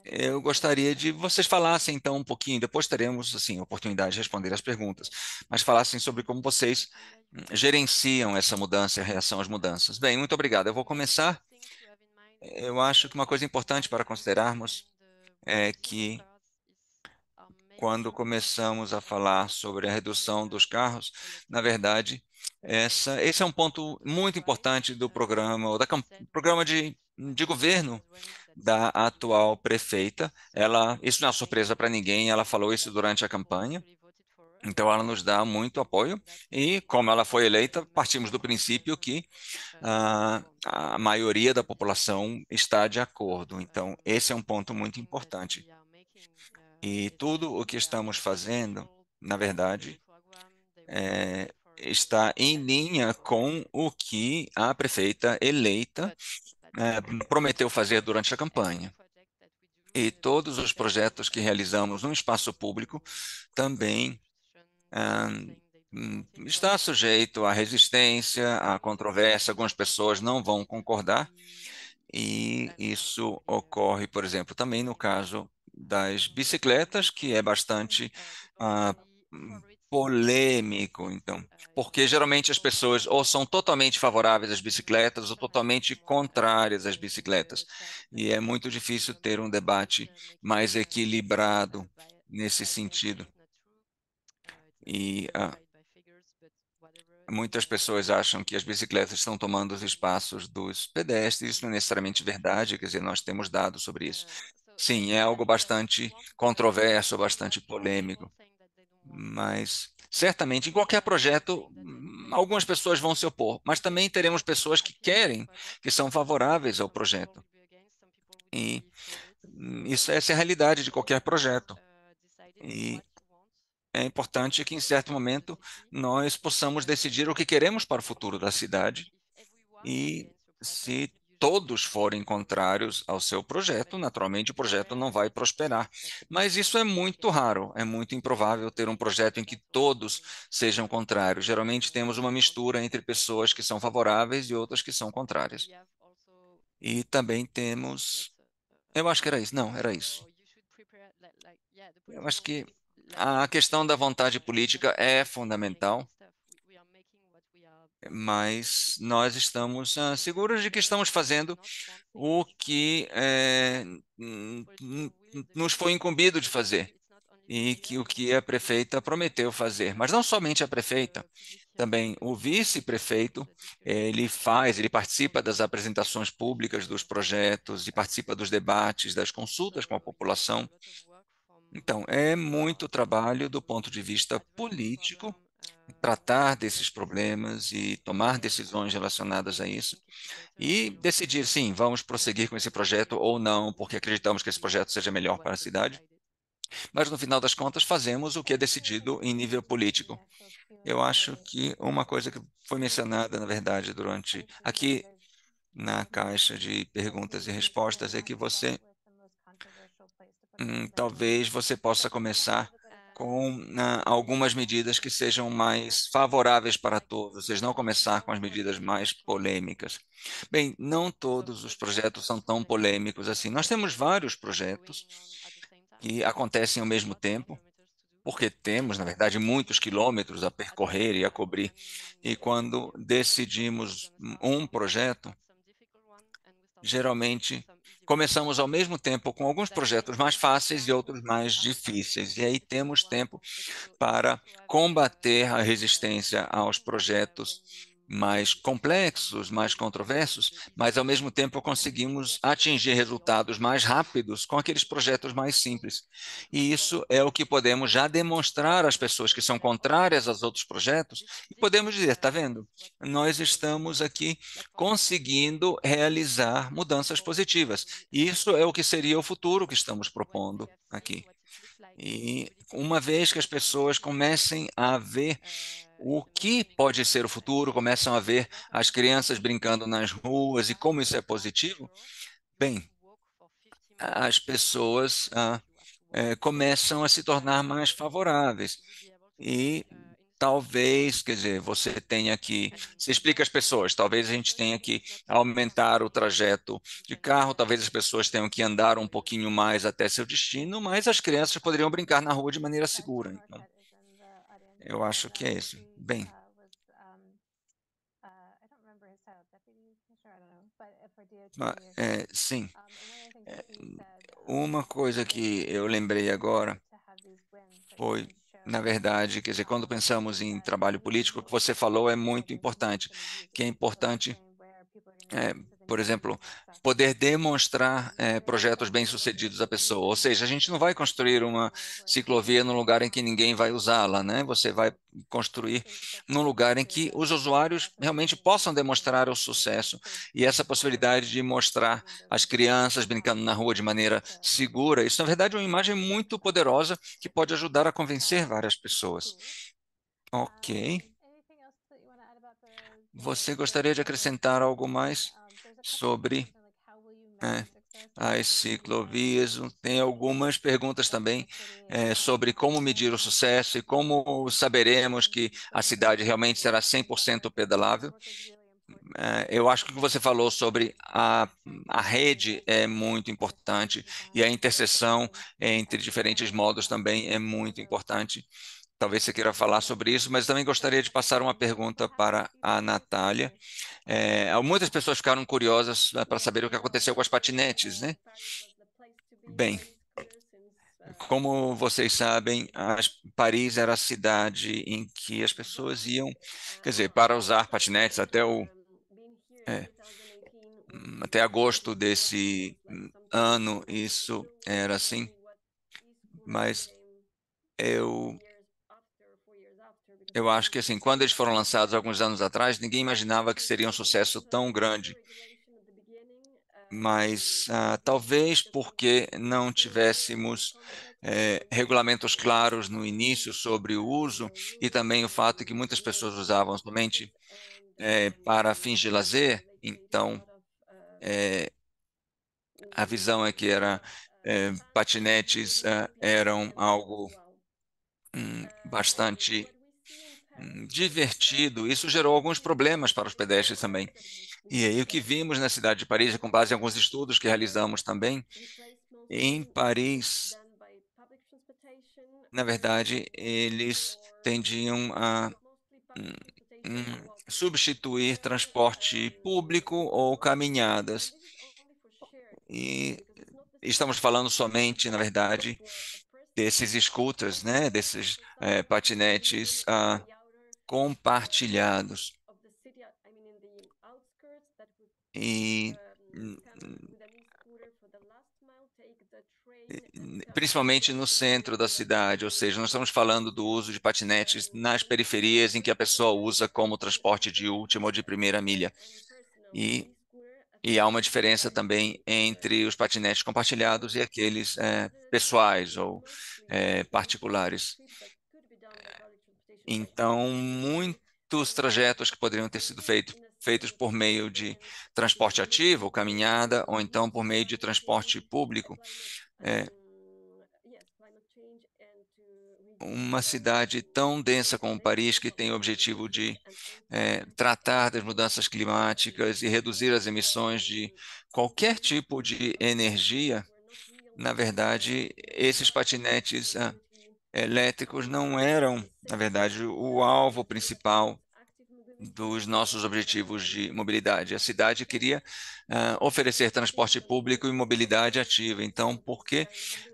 eu gostaria de vocês falassem então um pouquinho, depois teremos assim oportunidade de responder as perguntas, mas falassem sobre como vocês gerenciam essa mudança e a reação às mudanças. Bem, muito obrigado. Eu vou começar. Eu acho que uma coisa importante para considerarmos é que quando começamos a falar sobre a redução dos carros, na verdade, esse é um ponto muito importante do programa, ou programa de governo da atual prefeita. Isso não é surpresa para ninguém, ela falou isso durante a campanha. Então, ela nos dá muito apoio, e, como ela foi eleita, partimos do princípio que a maioria da população está de acordo. Então, esse é um ponto muito importante. E tudo o que estamos fazendo, na verdade, está em linha com o que a prefeita eleita prometeu fazer durante a campanha. E todos os projetos que realizamos no espaço público também está sujeito à resistência, à controvérsia. Algumas pessoas não vão concordar, e isso ocorre, por exemplo, também no caso das bicicletas, que é bastante ah, polêmico, então, porque geralmente as pessoas ou são totalmente favoráveis às bicicletas ou totalmente contrárias às bicicletas, e é muito difícil ter um debate mais equilibrado nesse sentido. E muitas pessoas acham que as bicicletas estão tomando os espaços dos pedestres. Isso não é necessariamente verdade, quer dizer, nós temos dados sobre isso. Sim, é algo bastante controverso, bastante polêmico, mas certamente em qualquer projeto, algumas pessoas vão se opor, mas também teremos pessoas que querem, que são favoráveis ao projeto. E essa é a realidade de qualquer projeto. E é importante que, em certo momento, nós possamos decidir o que queremos para o futuro da cidade, e se todos forem contrários ao seu projeto, naturalmente o projeto não vai prosperar. Mas isso é muito raro, é muito improvável ter um projeto em que todos sejam contrários. Geralmente temos uma mistura entre pessoas que são favoráveis e outras que são contrárias. E também temos. Eu acho que era isso. Não, era isso. Eu acho que a questão da vontade política é fundamental, mas nós estamos seguros de que estamos fazendo o que nos foi incumbido de fazer e que o que a prefeita prometeu fazer. Mas não somente a prefeita, também o vice-prefeito, ele participa das apresentações públicas dos projetos e participa dos debates, das consultas com a população. Então, é muito trabalho do ponto de vista político tratar desses problemas e tomar decisões relacionadas a isso e decidir, sim, vamos prosseguir com esse projeto ou não, porque acreditamos que esse projeto seja melhor para a cidade. Mas, no final das contas, fazemos o que é decidido em nível político. Eu acho que uma coisa que foi mencionada, na verdade, durante aqui na caixa de perguntas e respostas é que talvez você possa começar com algumas medidas que sejam mais favoráveis para todos, vocês não começar com as medidas mais polêmicas. Bem, não todos os projetos são tão polêmicos assim. Nós temos vários projetos que acontecem ao mesmo tempo, porque temos, na verdade, muitos quilômetros a percorrer e a cobrir. E quando decidimos um projeto, geralmente começamos ao mesmo tempo com alguns projetos mais fáceis e outros mais difíceis. E aí temos tempo para combater a resistência aos projetos mais complexos, mais controversos, mas ao mesmo tempo conseguimos atingir resultados mais rápidos com aqueles projetos mais simples. E isso é o que podemos já demonstrar às pessoas que são contrárias aos outros projetos, e podemos dizer, está vendo? Nós estamos aqui conseguindo realizar mudanças positivas. Isso é o que seria o futuro que estamos propondo aqui. E uma vez que as pessoas comecem a ver o que pode ser o futuro, começam a ver as crianças brincando nas ruas e como isso é positivo, bem, as pessoas começam a se tornar mais favoráveis. E talvez, quer dizer, você tenha que. Você explica às pessoas, talvez a gente tenha que aumentar o trajeto de carro, talvez as pessoas tenham que andar um pouquinho mais até seu destino, mas as crianças poderiam brincar na rua de maneira segura. Então, eu acho que é isso. Bem, sim. É, uma coisa que eu lembrei agora foi, na verdade, quer dizer, quando pensamos em trabalho político, o que você falou é muito importante, que é importante é, por exemplo, poder demonstrar projetos bem-sucedidos à pessoa. Ou seja, a gente não vai construir uma ciclovia num lugar em que ninguém vai usá-la, né? Você vai construir num lugar em que os usuários realmente possam demonstrar o sucesso e essa possibilidade de mostrar as crianças brincando na rua de maneira segura. Isso, na verdade, é uma imagem muito poderosa que pode ajudar a convencer várias pessoas. Ok. Você gostaria de acrescentar algo mais sobre é, as ciclovias? Tem algumas perguntas também sobre como medir o sucesso e como saberemos que a cidade realmente será 100% pedalável. Eu acho que o que você falou sobre a rede é muito importante e a interseção entre diferentes modos também é muito importante. Talvez você queira falar sobre isso, mas também gostaria de passar uma pergunta para a Natália. Muitas pessoas ficaram curiosas para saber o que aconteceu com as patinetes, né? Bem, como vocês sabem, Paris era a cidade em que as pessoas iam, quer dizer, para usar patinetes é, até agosto desse ano, isso era assim, mas eu, eu acho que assim, quando eles foram lançados alguns anos atrás, ninguém imaginava que seria um sucesso tão grande. Mas talvez porque não tivéssemos regulamentos claros no início sobre o uso e também o fato de que muitas pessoas usavam somente para fins de lazer, então A visão é que patinetes eram algo bastante divertido. Isso gerou alguns problemas para os pedestres também. E aí o que vimos na cidade de Paris, com base em alguns estudos que realizamos também, em Paris, na verdade, eles tendiam a substituir transporte público ou caminhadas. E estamos falando somente, na verdade, desses scooters, né, desses patinetes compartilhados. E hum, principalmente no centro da cidade, ou seja, nós estamos falando do uso de patinetes nas periferias em que a pessoa usa como transporte de última ou de primeira milha. E, e há uma diferença também entre os patinetes compartilhados e aqueles pessoais ou particulares. Então, muitos trajetos que poderiam ter sido feitos por meio de transporte ativo, caminhada, ou então por meio de transporte público, é, uma cidade tão densa como Paris, que tem o objetivo de tratar das mudanças climáticas e reduzir as emissões de qualquer tipo de energia, na verdade, esses patinetes elétricos não eram, na verdade, o alvo principal dos nossos objetivos de mobilidade. A cidade queria oferecer transporte público e mobilidade ativa. Então,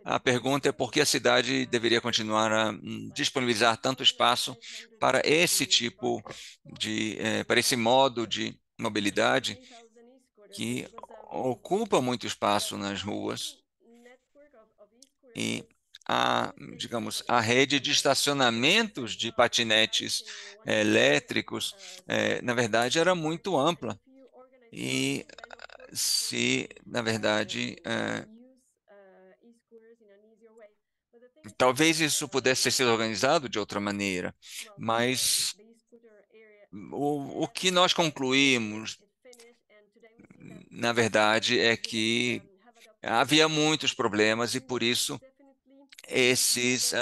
a pergunta é por que a cidade deveria continuar a disponibilizar tanto espaço para esse tipo para esse modo de mobilidade que ocupa muito espaço nas ruas e digamos, a rede de estacionamentos de patinetes elétricos, na verdade, era muito ampla. E se, na verdade, talvez isso pudesse ter sido organizado de outra maneira, mas o que nós concluímos, na verdade, é que havia muitos problemas e, por isso, esses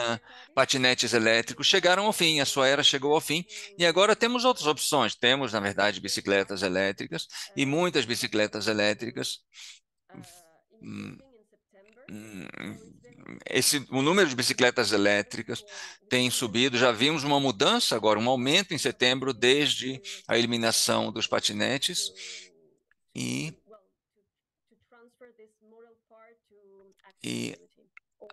patinetes elétricos chegaram ao fim, a sua era chegou ao fim, e agora temos outras opções. Temos, na verdade, bicicletas elétricas, e muitas bicicletas elétricas. hum, hum, o número de bicicletas elétricas tem subido. Já vimos uma mudança agora, um aumento em setembro, desde a eliminação dos patinetes, e, e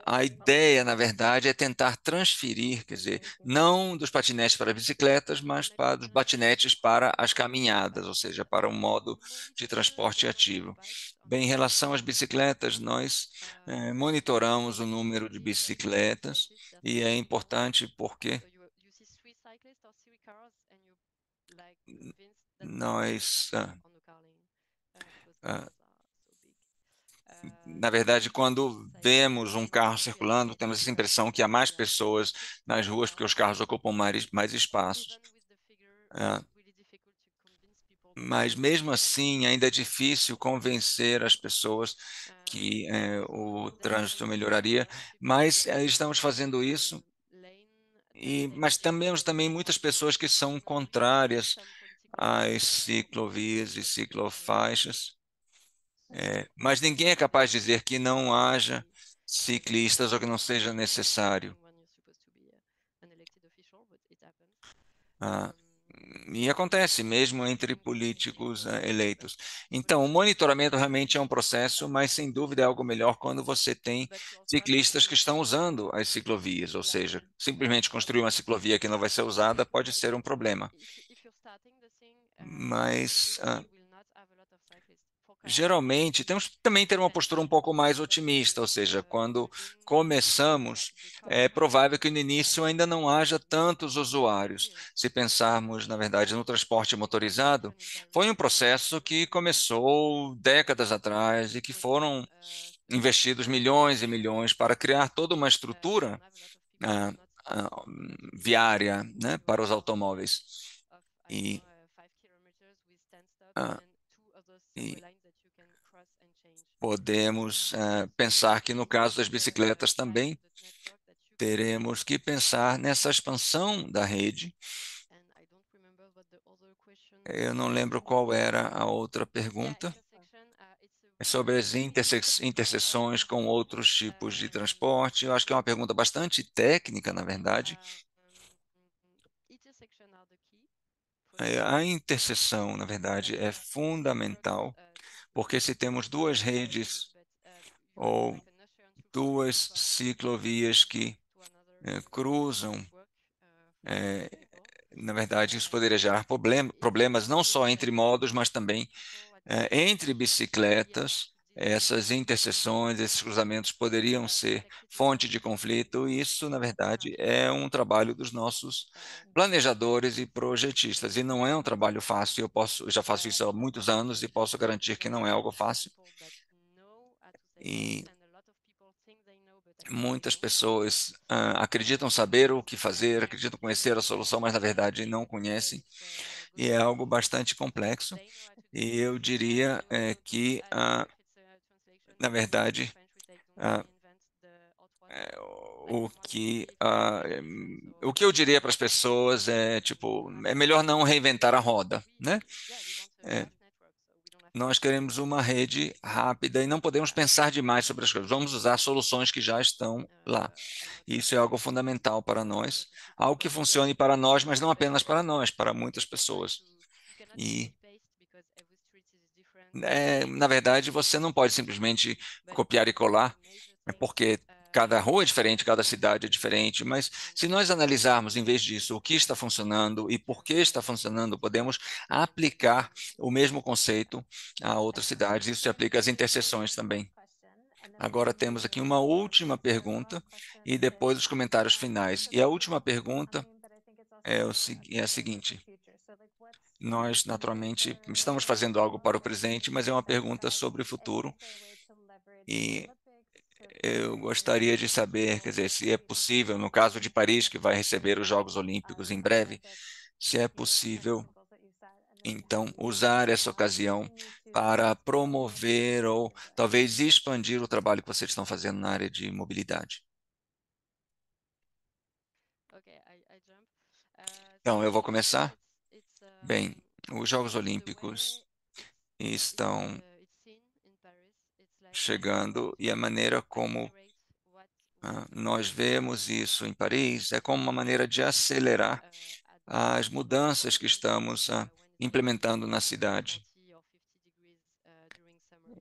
a ideia, na verdade, é tentar transferir, quer dizer, não dos patinetes para bicicletas, mas para os patinetes para as caminhadas, ou seja, para um modo de transporte ativo. Bem, em relação às bicicletas, nós monitoramos o número de bicicletas e é importante porque nós, ah, na verdade, quando vemos um carro circulando, temos essa impressão que há mais pessoas nas ruas porque os carros ocupam mais espaços. Ah, mas mesmo assim, ainda é difícil convencer as pessoas que o trânsito melhoraria, mas estamos fazendo isso. Mas temos também muitas pessoas que são contrárias às ciclovias e ciclofaixas. Mas ninguém é capaz de dizer que não haja ciclistas ou que não seja necessário. Ah, e acontece mesmo entre políticos eleitos. Então, o monitoramento realmente é um processo, mas sem dúvida é algo melhor quando você tem ciclistas que estão usando as ciclovias, ou seja, simplesmente construir uma ciclovia que não vai ser usada pode ser um problema. Mas geralmente, temos que também ter uma postura um pouco mais otimista, ou seja, quando começamos, é provável que no início ainda não haja tantos usuários. Se pensarmos, na verdade, no transporte motorizado, foi um processo que começou décadas atrás e que foram investidos milhões e milhões para criar toda uma estrutura ah, viária, né, para os automóveis. E, ah, e podemos pensar que no caso das bicicletas também teremos que pensar nessa expansão da rede. Eu não lembro qual era a outra pergunta. É sobre as interseções com outros tipos de transporte. Eu acho que é uma pergunta bastante técnica, na verdade. A interseção, na verdade, é fundamental, porque se temos duas redes ou duas ciclovias que cruzam, eh, na verdade, isso poderia gerar problemas não só entre modos, mas também entre bicicletas. Essas interseções, esses cruzamentos poderiam ser fonte de conflito, e isso, na verdade, é um trabalho dos nossos planejadores e projetistas, e não é um trabalho fácil. Eu já faço isso há muitos anos e posso garantir que não é algo fácil. E muitas pessoas acreditam saber o que fazer, acreditam conhecer a solução, mas na verdade não conhecem, e é algo bastante complexo. E eu diria que, na verdade, ah, é, o que eu diria para as pessoas é, tipo, é melhor não reinventar a roda, né? É, nós queremos uma rede rápida e não podemos pensar demais sobre as coisas. Vamos usar soluções que já estão lá. Isso é algo fundamental para nós, algo que funcione para nós, mas não apenas para nós, para muitas pessoas. E, na verdade, você não pode simplesmente copiar e colar, porque cada rua é diferente, cada cidade é diferente, mas se nós analisarmos, em vez disso, o que está funcionando e por que está funcionando, podemos aplicar o mesmo conceito a outras cidades. Isso se aplica às interseções também. Agora temos aqui uma última pergunta e depois os comentários finais. E a última pergunta é a seguinte: nós, naturalmente, estamos fazendo algo para o presente, mas é uma pergunta sobre o futuro. E eu gostaria de saber, quer dizer, se é possível, no caso de Paris, que vai receber os Jogos Olímpicos em breve, se é possível, então, usar essa ocasião para promover ou talvez expandir o trabalho que vocês estão fazendo na área de mobilidade. Então, eu vou começar. Bem, os Jogos Olímpicos estão chegando e a maneira como nós vemos isso em Paris é como uma maneira de acelerar as mudanças que estamos implementando na cidade.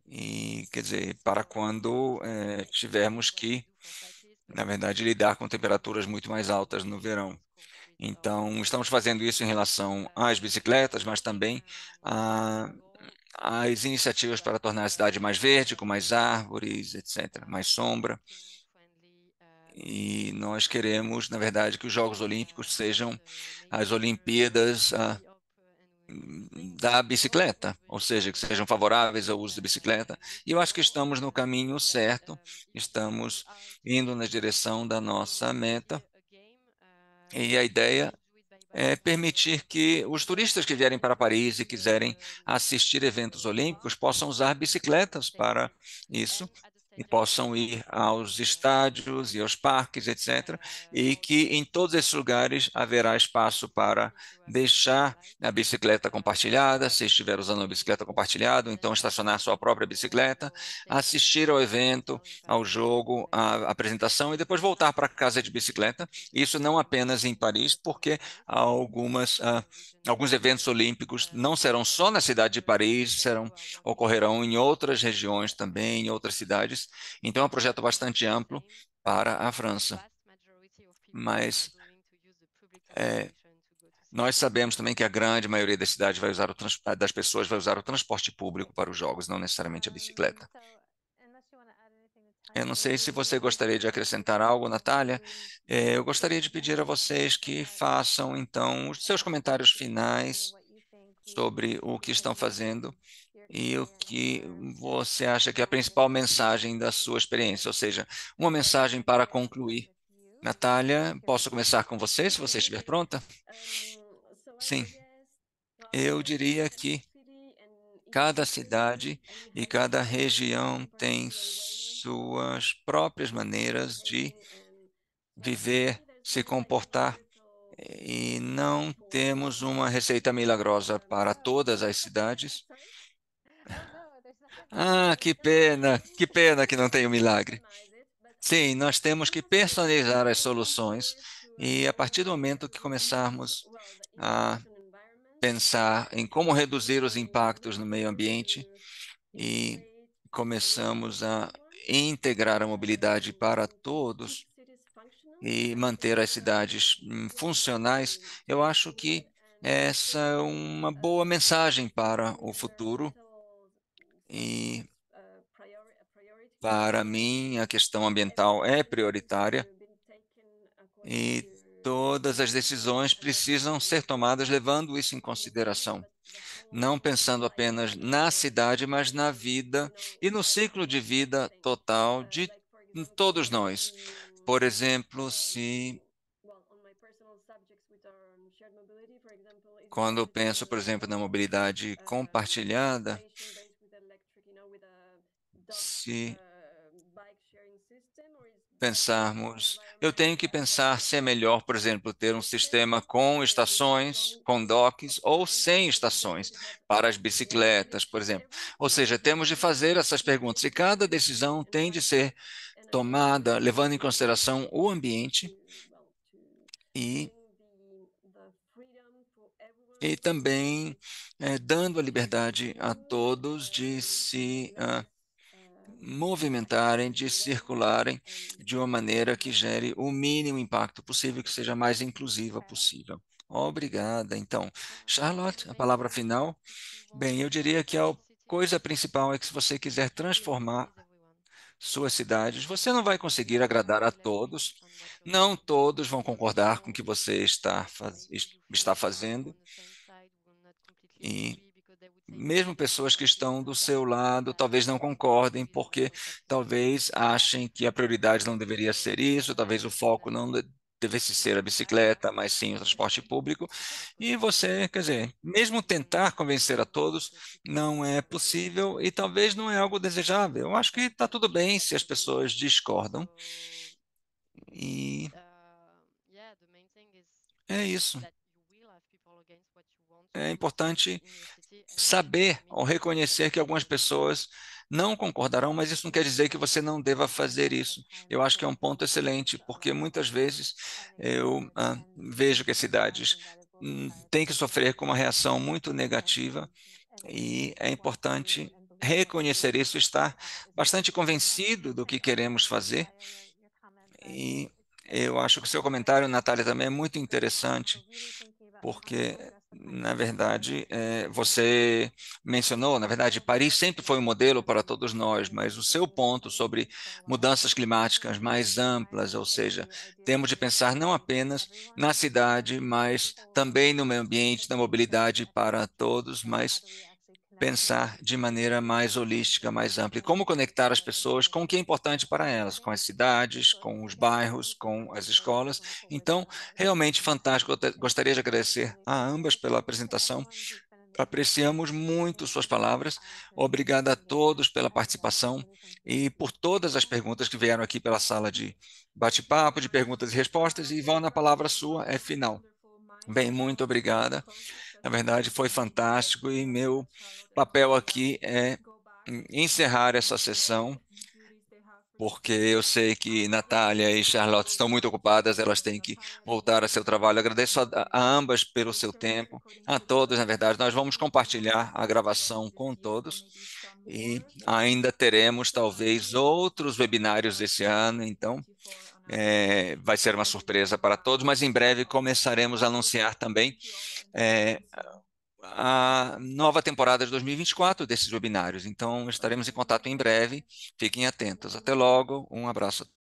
E, quer dizer, para quando tivermos que, na verdade, lidar com temperaturas muito mais altas no verão. Então, estamos fazendo isso em relação às bicicletas, mas também a as iniciativas para tornar a cidade mais verde, com mais árvores, etc., mais sombra. E nós queremos, na verdade, que os Jogos Olímpicos sejam as Olimpíadas da bicicleta, ou seja, que sejam favoráveis ao uso da bicicleta. E eu acho que estamos no caminho certo, estamos indo na direção da nossa meta. E a ideia permitir que os turistas que vierem para Paris e quiserem assistir eventos olímpicos possam usar bicicletas para isso e possam ir aos estádios e aos parques, etc. E que em todos esses lugares haverá espaço para deixar a bicicleta compartilhada, se estiver usando a bicicleta compartilhada, então estacionar sua própria bicicleta, assistir ao evento, ao jogo, à apresentação e depois voltar para casa de bicicleta. Isso não apenas em Paris, porque alguns eventos olímpicos não serão só na cidade de Paris, ocorrerão em outras regiões também, em outras cidades. Então, é um projeto bastante amplo para a França. Mas é, nós sabemos também que a grande maioria das cidades das pessoas vai usar o transporte público para os jogos, não necessariamente a bicicleta. Eu não sei se você gostaria de acrescentar algo, Natália. Eu gostaria de pedir a vocês que façam, então, os seus comentários finais sobre o que estão fazendo e o que você acha que é a principal mensagem da sua experiência, ou seja, uma mensagem para concluir. Natália, posso começar com você, se você estiver pronta? Sim, eu diria que Cada cidade e cada região tem suas próprias maneiras de viver, se comportar, e não temos uma receita milagrosa para todas as cidades. Ah, que pena que não tem o milagre. Sim, nós temos que personalizar as soluções e a partir do momento que começarmos a pensar em como reduzir os impactos no meio ambiente e começamos a integrar a mobilidade para todos e manter as cidades funcionais, eu acho que essa é uma boa mensagem para o futuro e para mim a questão ambiental é prioritária e todas as decisões precisam ser tomadas levando isso em consideração, não pensando apenas na cidade, mas na vida e no ciclo de vida total de todos nós. Por exemplo, se quando eu penso, por exemplo, na mobilidade compartilhada, se pensarmos, eu tenho que pensar se é melhor, por exemplo, ter um sistema com estações, com docks ou sem estações para as bicicletas, por exemplo. Ou seja, temos de fazer essas perguntas e cada decisão tem de ser tomada levando em consideração o ambiente e, e também dando a liberdade a todos de se movimentarem, de circularem de uma maneira que gere o mínimo impacto possível, que seja mais inclusiva possível. Obrigada. Então, Charlotte, a Thank palavra you. final. If you want Bem, eu to diria que a change the city, coisa principal é que se você quiser transformar with everyone. suas cidades, você não vai conseguir Yeah, I agradar a totally agree todos. on what you're Não saying. todos vão So, concordar com o que você if you está think we are fazendo. on the same side, we will not completely E agree because they would say mesmo maybe pessoas que this estão or do that, seu lado talvez não which concordem, is porque absolutely talvez achem que a prioridade não deveria ser isso, talvez o foco não devesse ser a bicicleta, mas sim o transporte público. E você, quer dizer, mesmo tentar convencer a todos, não é possível e talvez não é algo desejável. Eu acho que está tudo bem se as pessoas discordam. So, E yeah, the main thing is é isso. that you will have people against what you want É to see importante in your city, and saber that ou means that you will reconhecer que algumas have to pessoas não concordarão, mas isso não quer dizer que você não deva fazer isso. Eu acho que é um ponto excelente, porque muitas vezes eu vejo que as cidades têm que sofrer com uma reação muito negativa e é importante reconhecer isso, estar bastante convencido do que queremos fazer. E eu acho que o seu comentário, Natália, também é muito interessante porque, na verdade, você mencionou, na verdade, Paris sempre foi um modelo para todos nós, mas o seu ponto sobre mudanças climáticas mais amplas, ou seja, temos de pensar não apenas na cidade, mas também no meio ambiente, na mobilidade para todos, mas pensar de maneira mais holística, mais ampla. E como conectar as pessoas com o que é importante para elas, com as cidades, com os bairros, com as escolas. Então, realmente fantástico. Eu gostaria de agradecer a ambas pela apresentação. Apreciamos muito suas palavras. Obrigado a todos pela participação e por todas as perguntas que vieram aqui pela sala de bate-papo, de perguntas e respostas. E, Ivana, a palavra sua é final. Bem, muito obrigada. Na verdade, foi fantástico e meu papel aqui é encerrar essa sessão, porque eu sei que Natália e Charlotte estão muito ocupadas, elas têm que voltar a seu trabalho. Agradeço a ambas pelo seu tempo, a todos, na verdade. Nós vamos compartilhar a gravação com todos e ainda teremos talvez outros webinários esse ano, então vai ser uma surpresa para todos, mas em breve começaremos a anunciar também é, a nova temporada de 2024 desses webinários. Então, estaremos em contato em breve. Fiquem atentos. Até logo. Um abraço.